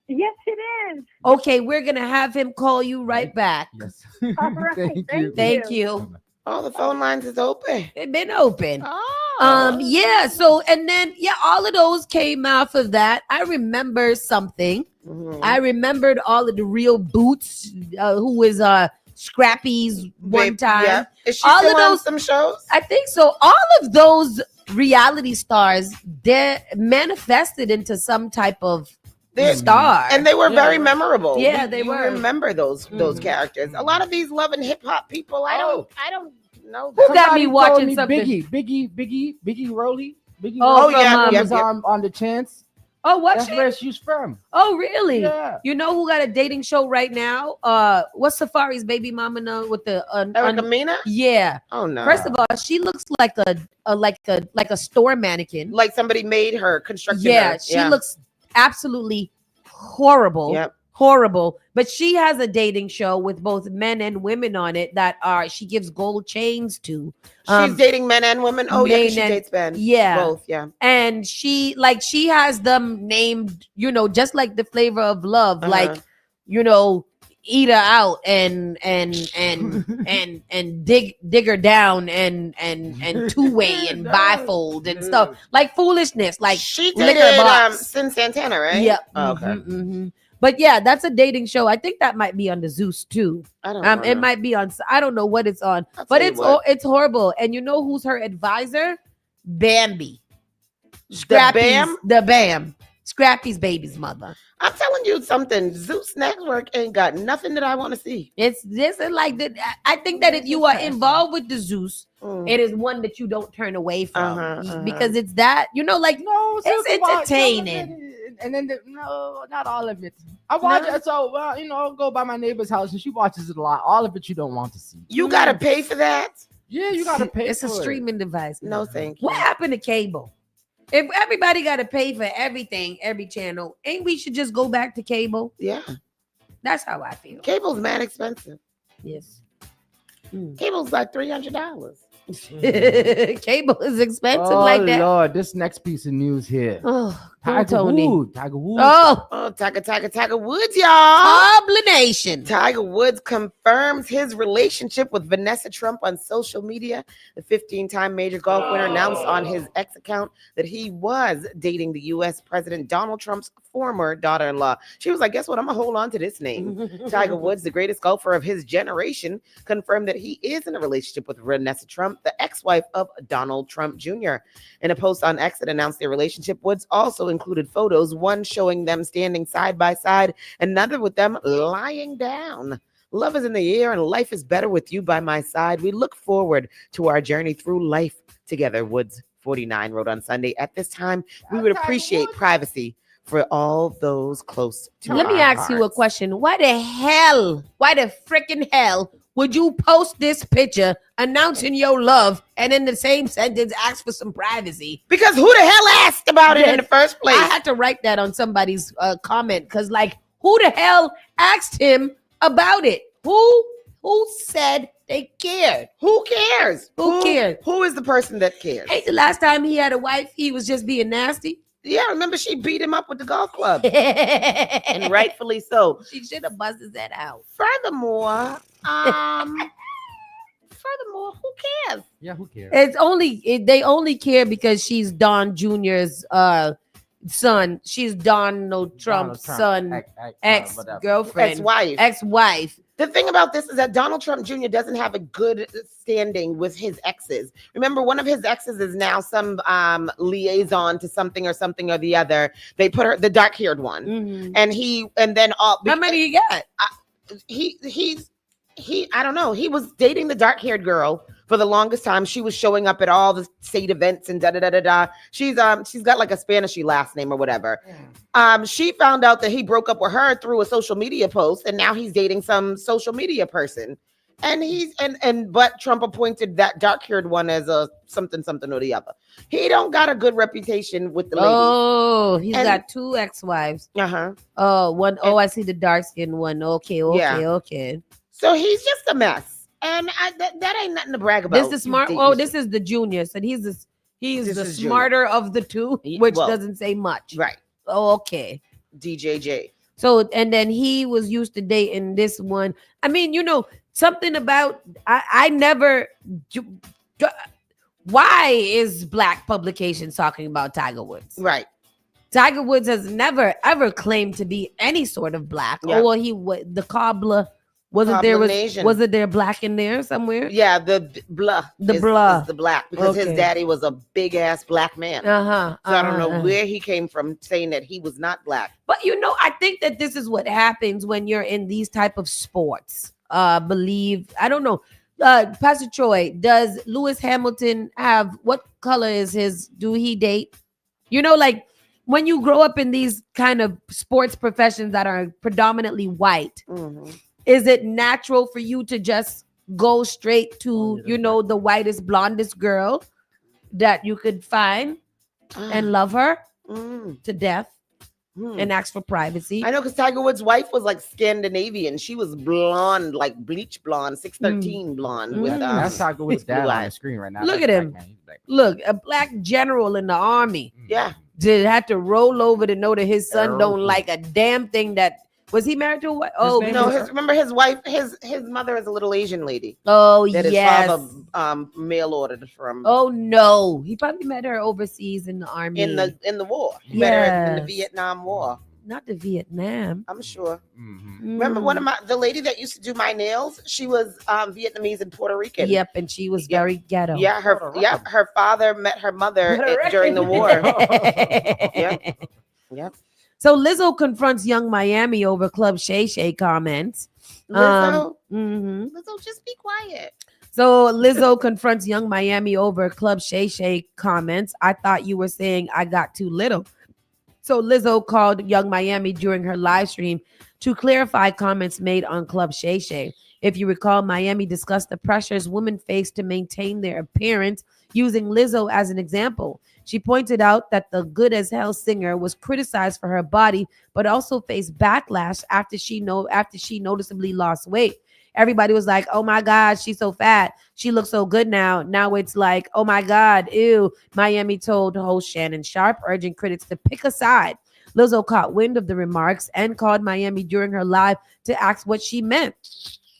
Yes, it is. Okay, we're gonna have him call you right back. Yes. All right. Thank you. All the phone lines is open. They've been open. Oh. Yeah. So, and then, all of those came off of that. I remember something. I remembered all of the real Boots, who was Scrappy's one time. Yeah. Is she all still of on those some shows? I think so. All of those reality stars, they're manifested into some type of star, And they were very memorable. Yeah, You- they you were. remember those characters. A lot of these love and hip hop people, I don't know. Who got Somebody me watching told me something? Biggie Rowley. Biggie Oh, Rowley yeah, was on the Chance. Oh, what? That's where she's from. Oh, really? Yeah. You know who got a dating show right now? What's Safari's baby mama know with the Erica Mena? Yeah. Oh no. First of all, she looks like a store mannequin. Like somebody made her, constructed Yeah, her. she looks absolutely horrible. Yep. Horrible. But she has a dating show with both men and women on it that she gives gold chains to. She's dating men and women. Oh yeah, 'cause she men and- dates men. Yeah. Both, yeah. And she has them named, just like the Flavor of Love, like, eat her out and dig her down and two-way and bifold and stuff like foolishness, like She liquor dated box. Sin Santana, right? Yep. Oh, okay. Mhm. But yeah, that's a dating show. I think that might be on the Zeus too. I don't It know. might be on. I don't know what it's on, I'll but tell you it's what. it's horrible. And you know who's her advisor? Bambi. Bam? The Bam. Scrappy's baby's mother. I'm telling you something. Zeus Network ain't got nothing that I want to see. It's this is like that. I think that if you are involved with the Zeus, it is one that you don't turn away from because it's that like No, it's entertaining. And then no, not all of it. I watch it, so I'll go by my neighbor's house and she watches it a lot. All of it you don't want to see. You gotta pay for that. Yeah, you gotta pay. It's a for it. streaming device. No, thank you. What happened to cable? If everybody got to pay for everything, every channel, ain't we should just go back to cable? Yeah. That's how I feel. Cable's mad expensive. Yes. Cable's like $300. Cable is expensive Oh like that. Lord, this next piece of news here. Oh, Tiger Woods. Oh, Tiger Woods, y'all. Oblination. Tiger Woods confirms his relationship with Vanessa Trump on social media. The 15-time major golf winner announced on his X account that he was dating the U.S. President Donald Trump's former daughter-in-law. She was like, guess what? I'm going to hold on to this name. Tiger Woods, the greatest golfer of his generation, confirmed that he is in a relationship with Vanessa Trump, the ex-wife of Donald Trump Jr. In a post on X that announced their relationship, Woods also included photos, one showing them standing side by side, another with them lying down. Love is in the air and life is better with you by my side. We look forward to our journey through life together, Woods 49 wrote on Sunday. At this time, we would appreciate privacy for all those close to Let me our ask you a hearts. question. Why the freaking hell would you post this picture announcing your love and in the same sentence ask for some privacy? Because who the hell asked about it in the first place? I had to write that on somebody's comment because, like, who the hell asked him about it? Who said they cared? Who cares? Who cares? Who is the person that cares? Hey, the last time he had a wife, he was just being nasty. Yeah, remember she beat him up with the golf club. And rightfully so. She should have busted that out. Furthermore, who cares? Yeah, who cares? They only care because she's Don Jr.'s son. She's Donald Trump's son, ex-girlfriend, ex-wife. The thing about this is that Donald Trump Jr. doesn't have a good standing with his exes. Remember, one of his exes is now some liaison to something or the other. They put her, the dark-haired one, Mm-hmm. and then all. How many you got? He's I don't know. He was dating the dark-haired girl for the longest time. She was showing up at all the state events and da da da da da. She's got like a Spanishy last name or whatever. She found out that he broke up with her through a social media post, and now he's dating some social media person. And but Trump appointed that dark-haired one as a something or the other. He don't got a good reputation with the ladies. Oh, he's got 2 ex-wives. Oh, one. Oh, I see the dark-skinned one. Okay. So he's just a mess, and that ain't nothing to brag about. This is smart. Oh, this is the junior. So he's the smarter of the 2, which doesn't say much. Right. Oh, okay. DJJ. So, and then he was used to dating this one. I mean, something about I never. Why is black publications talking about Tiger Woods? Right. Tiger Woods has never ever claimed to be any sort of black. Yep. Oh, well, he was the cobbler. Was it there black in there somewhere? Yeah, the blah. The is the black because his daddy was a big ass black man. So I don't know where he came from saying that he was not black. But I think that this is what happens when you're in these type of sports. I don't know. Pastor Troy, does Lewis Hamilton have, what color is his? Do he date? Like when you grow up in these kind of sports professions that are predominantly white. Mm-hmm. Is it natural for you to just go straight to, the whitest, blondest girl that you could find and love her to death and ask for privacy? I know, because Tiger Woods' wife was like Scandinavian. She was blonde, like bleach blonde, 613 blonde. With that's Tiger Woods' dad on the screen right now. Look at him. Look, a black general in the army. Yeah. Had to roll over to know that his son don't like a damn thing that. Was he married to a wife? Oh no! Remember his wife. His mother is a little Asian lady. Oh that yes. His father mail ordered from. Oh no! He probably met her overseas in the army. In the war. He met her in the Vietnam War. Not the Vietnam. I'm sure. Remember the lady that used to do my nails? She was Vietnamese and Puerto Rican. Yep, and she was very ghetto. Yeah, her father met her mother during the war. Yep. So Lizzo confronts Young Miami over Club Shay Shay comments. Lizzo, just be quiet. So Lizzo confronts Young Miami over Club Shay Shay comments. I thought you were saying I got too little. So Lizzo called Young Miami during her live stream to clarify comments made on Club Shay Shay. If you recall, Miami discussed the pressures women face to maintain their appearance, using Lizzo as an example. She pointed out that the Good as Hell singer was criticized for her body, but also faced backlash after she noticeably lost weight. Everybody was like, oh my God, she's so fat. She looks so good now. Now it's like, oh my God, ew. Miami told host Shannon Sharp, urging critics to pick a side. Lizzo caught wind of the remarks and called Miami during her live to ask what she meant.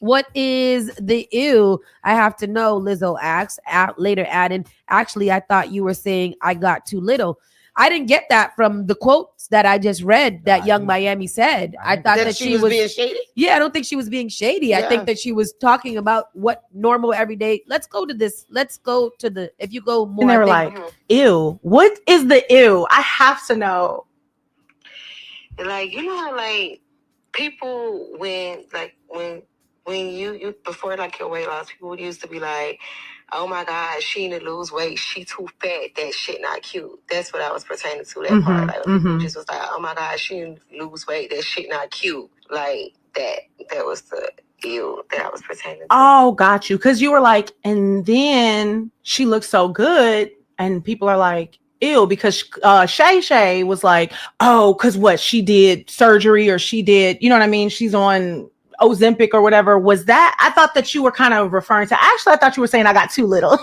What is the ew? I have to know, Lizzo asked, later adding, actually, I thought you were saying I got too little. I didn't get that from the quotes that I just read that Young Miami said. I thought that she was being shady. Yeah, I don't think she was being shady. Yeah. I think that she was talking about what normal everyday. Let's go to this. Let's go to the, if you go more. And they were like, ew, what is the ew? I have to know. Like, how like people when you before like your weight loss, people used to be like, oh my God, she need to lose weight. She too fat. That shit not cute. That's what I was pertaining to. That part. Like people just was like, oh my God, she need to lose weight. That shit not cute. Like that. That was the ew that I was pertaining to. Oh, got you. Because you were like, and then she looks so good, and people are like, ew, because Shay Shay was like, oh, because what, she did surgery or she did, you know what I mean? She's on Ozempic or whatever. Was that, I thought that you were kind of referring to, actually, I thought you were saying I got too little.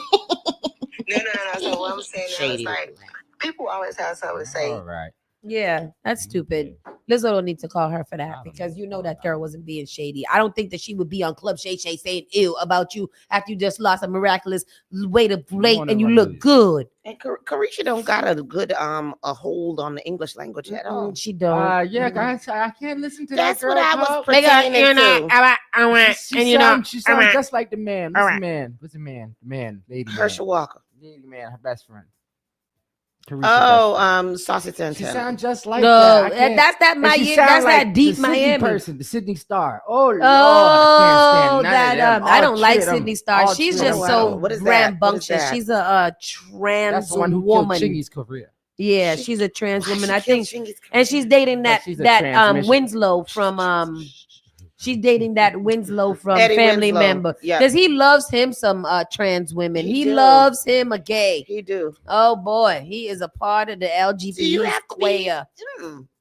No. So what I'm saying is like, people always have something to say. All right. Yeah, that's stupid. Lizzo don't need to call her for that because you know that girl wasn't being shady. I don't think that she would be on Club Shay Shay saying ew about you after you just lost a miraculous weight of weight and you look good. And Carisha don't got a good a hold on the English language at all. She don't. Yeah, guys, I can't listen to That's that girl. what I was talk. pertaining to. She sounds just like the man. What's the man? What's the man? The man, lady. Herschel man. Walker. Lady man, her best friend. Saucy Santana. She sounds just like No, that. that's that And she Miami. sound That's like that deep the Sydney Miami person, the Sydney Star. Oh Lord, Oh, I can't stand none that of them. I All don't like three of them. Sydney Star. All She's three of just them. so What is that? What is rambunctious. that? She's a trans That's the one who killed woman. Chingy's career. Yeah, she's a trans woman. she I killed think, Chingy's and she's dating But that she's a transmission. Winslow from She's dating that Winslow from Eddie Family Winslow. Member Yeah. because he loves him some trans women. He do. loves him a gay. He do. Oh boy, he is a part of the LGBT. Do you He's have to queer.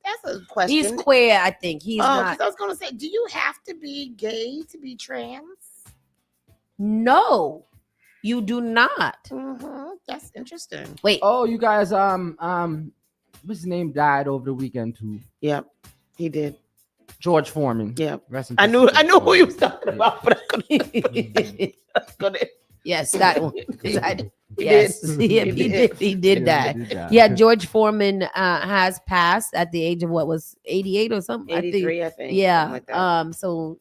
That's a question. He's queer. I think he's not. 'cause I was gonna say, do you have to be gay to be trans? No, you do not. That's interesting. Wait. Oh, you guys, what's his name died over the weekend too? Yep, he did. George Foreman. Yeah, Rest in I peace knew to George who you was Foreman. talking about, but I couldn't. Yes, that one. He Yes, did. he did Yeah, that. he did die. Yeah, George Foreman has passed at the age of what was 88 or something. 83, I think. Yeah. something like that. So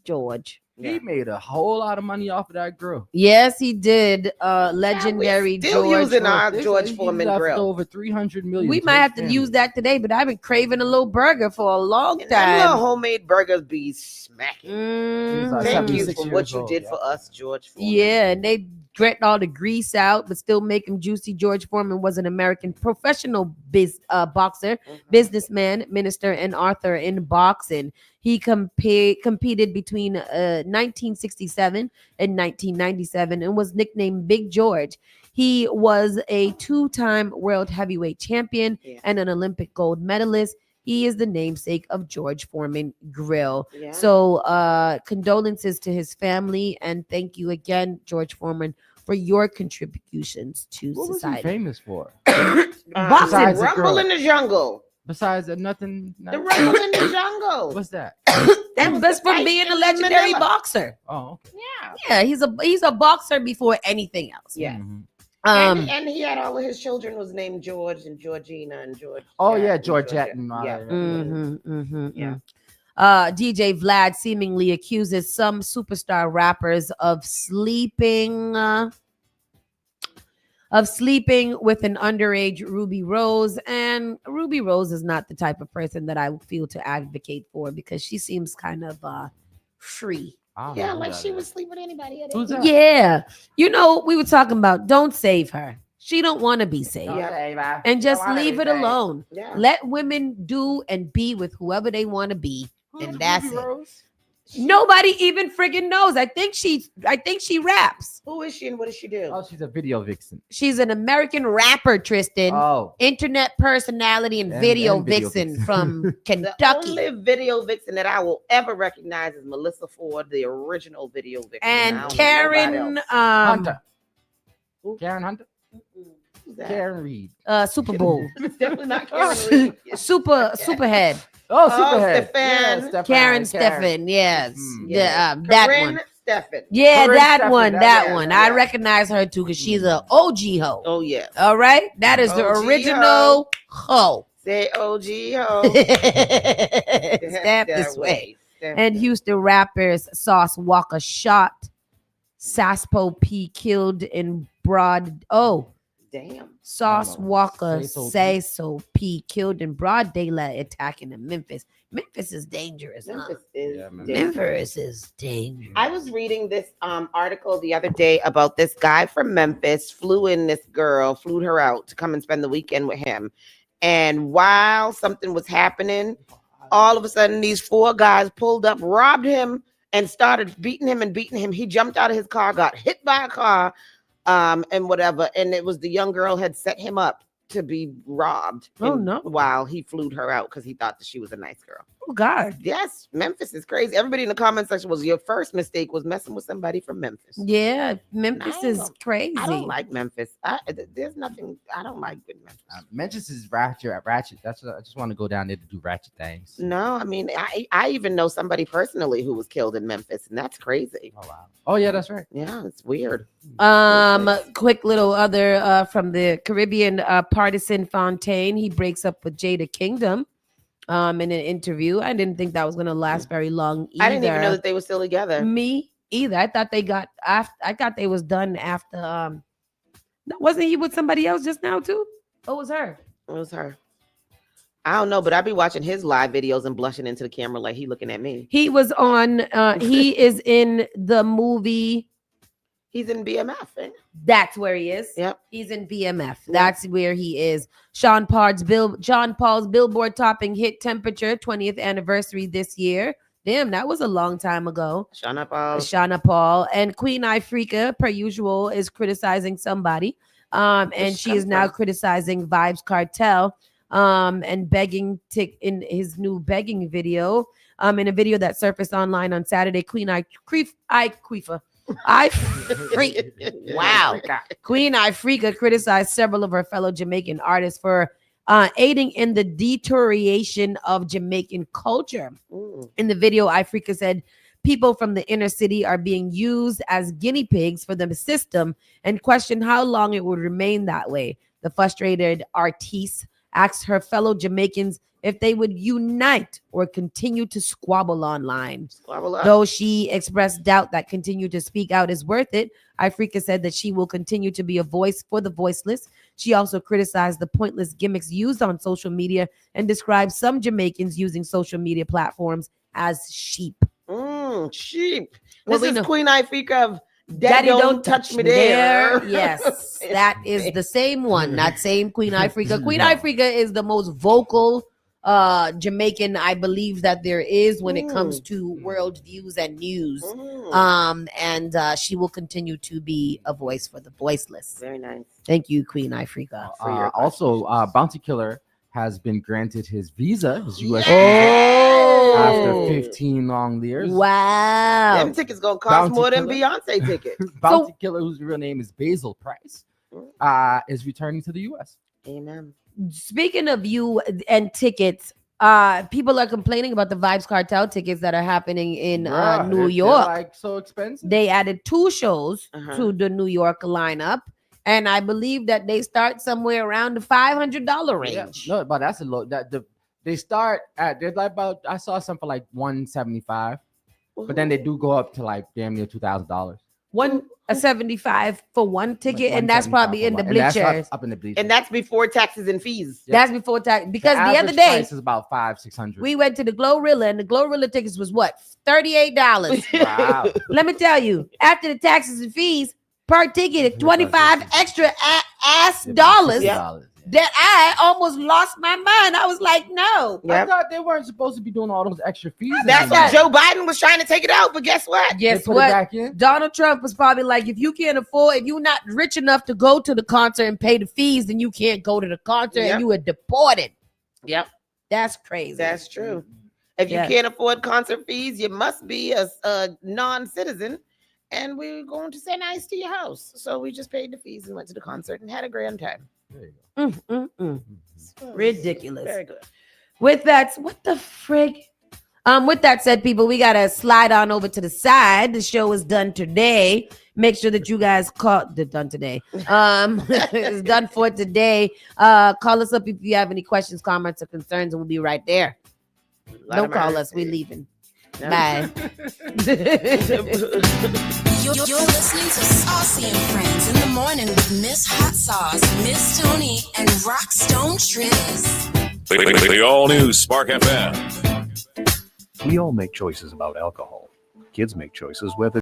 George. He made a whole lot of money off of that grill. Yes, he did. Legendary still George. using our Foreman. George He Foreman left grill. over 300 million. We to might his have to family. use that today, but I've been craving a little burger for a long And them little time. homemade burgers be smacking. He's, Thank you 76 for years what you old, did yeah. for us, George Foreman. Yeah, and they grit all the grease out, but still make them juicy. George Foreman was an American professional boxer, businessman, minister, and author in boxing. He competed between 1967 and 1997 and was nicknamed Big George. He was a two-time world heavyweight champion and an Olympic gold medalist. He is the namesake of George Foreman Grill. Yeah. So condolences to his family and thank you again, George Foreman, for your contributions to What was he society. famous for? Boxing. Besides the Rumble grill. in the Jungle. Besides nothing. The Rumble in the Jungle. What's that? And best from being a legendary boxer. Oh, okay. Yeah, he's a boxer before anything else. Yeah. Mm-hmm. And he had all of his children was named George and Georgina and George. Oh Jack yeah, and Georgette and all Yeah. that. Yeah. DJ Vlad seemingly accuses some superstar rappers of sleeping with an underage Ruby Rose, and Ruby Rose is not the type of person that I feel to advocate for because she seems kind of free. Yeah, like she would sleep with anybody. Who's that? Yeah, we were talking about don't save her. She don't want to be saved. And just leave it alone. Yeah. Let women do and be with whoever they want to be, and that's it. Nobody even friggin' knows. I think she raps. Who is she and what does she do? Oh, she's a video vixen. She's an American rapper, Tristan. Oh. Internet personality and video vixen from Kentucky. The only video vixen that I will ever recognize is Melissa Ford, the original video vixen. And I don't know Karen nobody else. Hunter. Karen Hunter. Who's that? Karen Reed. Super Bowl. It's definitely not Karen Reed. Superhead. Oh, Superhead. Stefan. Yeah, Karen Stefan, yes. Yeah. That Corinne one. Stefan. Yeah, Corinne that Stefan, one. that That one, one. I yeah. recognize her too because she's a OG hoe. Oh yeah. All right, that is the OG original hoe. Say OG ho. Stamp this way. And Houston rappers Sauce Walker shot, Saspo P killed in broad. Oh, damn. Sauce Walker Say say so P killed in broad daylight attacking in Memphis. Memphis is dangerous. Memphis Huh? is man. dangerous. Memphis is dangerous. I was reading this article the other day about this guy from Memphis flew her out to come and spend the weekend with him. And while something was happening, all of a sudden these four guys pulled up, robbed him, and started beating him. He jumped out of his car, got hit by a car, and whatever. And it was the young girl had set him up to be robbed. Oh, and no. While he flew her out because he thought that she was a nice girl. Oh God. Yes, Memphis is crazy. Everybody in the comment section was your first mistake was messing with somebody from Memphis. Yeah, Memphis is crazy. I don't like Memphis. There's nothing I don't like with Memphis. Memphis is ratchet. That's what I just want to go down there to do ratchet things. No, I mean I even know somebody personally who was killed in Memphis, and that's crazy. Oh wow. Oh yeah, that's right. Yeah, it's weird. Quick little other from the Caribbean, Partisan Fontaine. He breaks up with Jada Kingdom in an interview. I didn't think that was gonna last very long either. I didn't even know that they were still together. Me either. I thought they was done after wasn't he with somebody else just now too? Oh, it was her. It was her. I don't know, but I be watching his live videos and blushing into the camera like he looking at me. He was on. He is in the movie. He's in BMF. Ain't he? That's where he is. Yep. He's in BMF. That's where he is. John Paul's Billboard topping hit Temperature 20th anniversary this year. Damn, that was a long time ago. Shauna Paul and Queen Ifrika, per usual, is criticizing somebody. And she is now criticizing Vibes Cartel. And begging in his new begging video. In a video that surfaced online on Saturday, Queen Ifrika. Wow. Queen Ifrika criticized several of her fellow Jamaican artists for aiding in the deterioration of Jamaican culture. In the video, Ifrika said people from the inner city are being used as guinea pigs for the system and questioned how long it would remain that way. The frustrated artiste asked her fellow Jamaicans if they would unite or continue to squabble online. Though she expressed doubt that continue to speak out is worth it, Ifrika said that she will continue to be a voice for the voiceless. She also criticized the pointless gimmicks used on social media and described some Jamaicans using social media platforms as sheep. Sheep. Well, This we is know. Queen Ifrika of Daddy don't touch me there. Yes, that is the same one. That same Queen Ifrika. Queen Ifrika is the most vocal Jamaican, I believe, that there is when it comes to world views and news. And she will continue to be a voice for the voiceless. Very nice. Thank you, Queen Ifrika. Also, Bounty Killer has been granted his visa, his U.S. Oh. visa, after 15 long years. Wow. Them tickets gonna cost Bounty more than Killer. Beyonce tickets. Bounty Killer, whose real name is Basil Price, is returning to the U.S. Amen. Speaking of you and tickets, people are complaining about the Vibes Cartel tickets that are happening in New York. They're like so expensive. They added 2 shows to the New York lineup, and I believe that they start somewhere around the $500 range. Yeah, no, but that's a low. They start at they're like about I saw some for like $175, but then they do go up to like damn near $2,000. $175 for one ticket, and that's probably in the And that's bleachers. up in the bleachers. And that's before taxes and fees. That's before tax. Because the other average day price is about $500-$600. we went to the Glorilla, and the Glorilla tickets was what, $38. Wow. Let me tell you, after the taxes and fees per ticket, 25 extra ass dollars. That I almost lost my mind. I was like, no. I thought they weren't supposed to be doing all those extra fees. That's what Joe Biden was trying to take it out, but guess what? Guess what? Donald Trump was probably like, if you can't afford, if you're not rich enough to go to the concert and pay the fees, then you can't go to the concert and you are deported. Yep. That's crazy. That's true. If you can't afford concert fees, you must be a non-citizen. And we're going to say nice to your house. So we just paid the fees and went to the concert and had a grand time. There you go. Ridiculous. Very good. With that, what the frig? With that said, people, we gotta slide on over to the side. The show is done today. Make sure that you guys done today. It's done for today. Call us up if you have any questions, comments, or concerns, and we'll be right there. Don't call us. We're leaving. No. Bye. You're listening to Saucy and Friends in the morning with Miss Hot Sauce, Miss Tony, and Rockstone Triz. The all-new Spark FM. We all make choices about alcohol. Kids make choices whether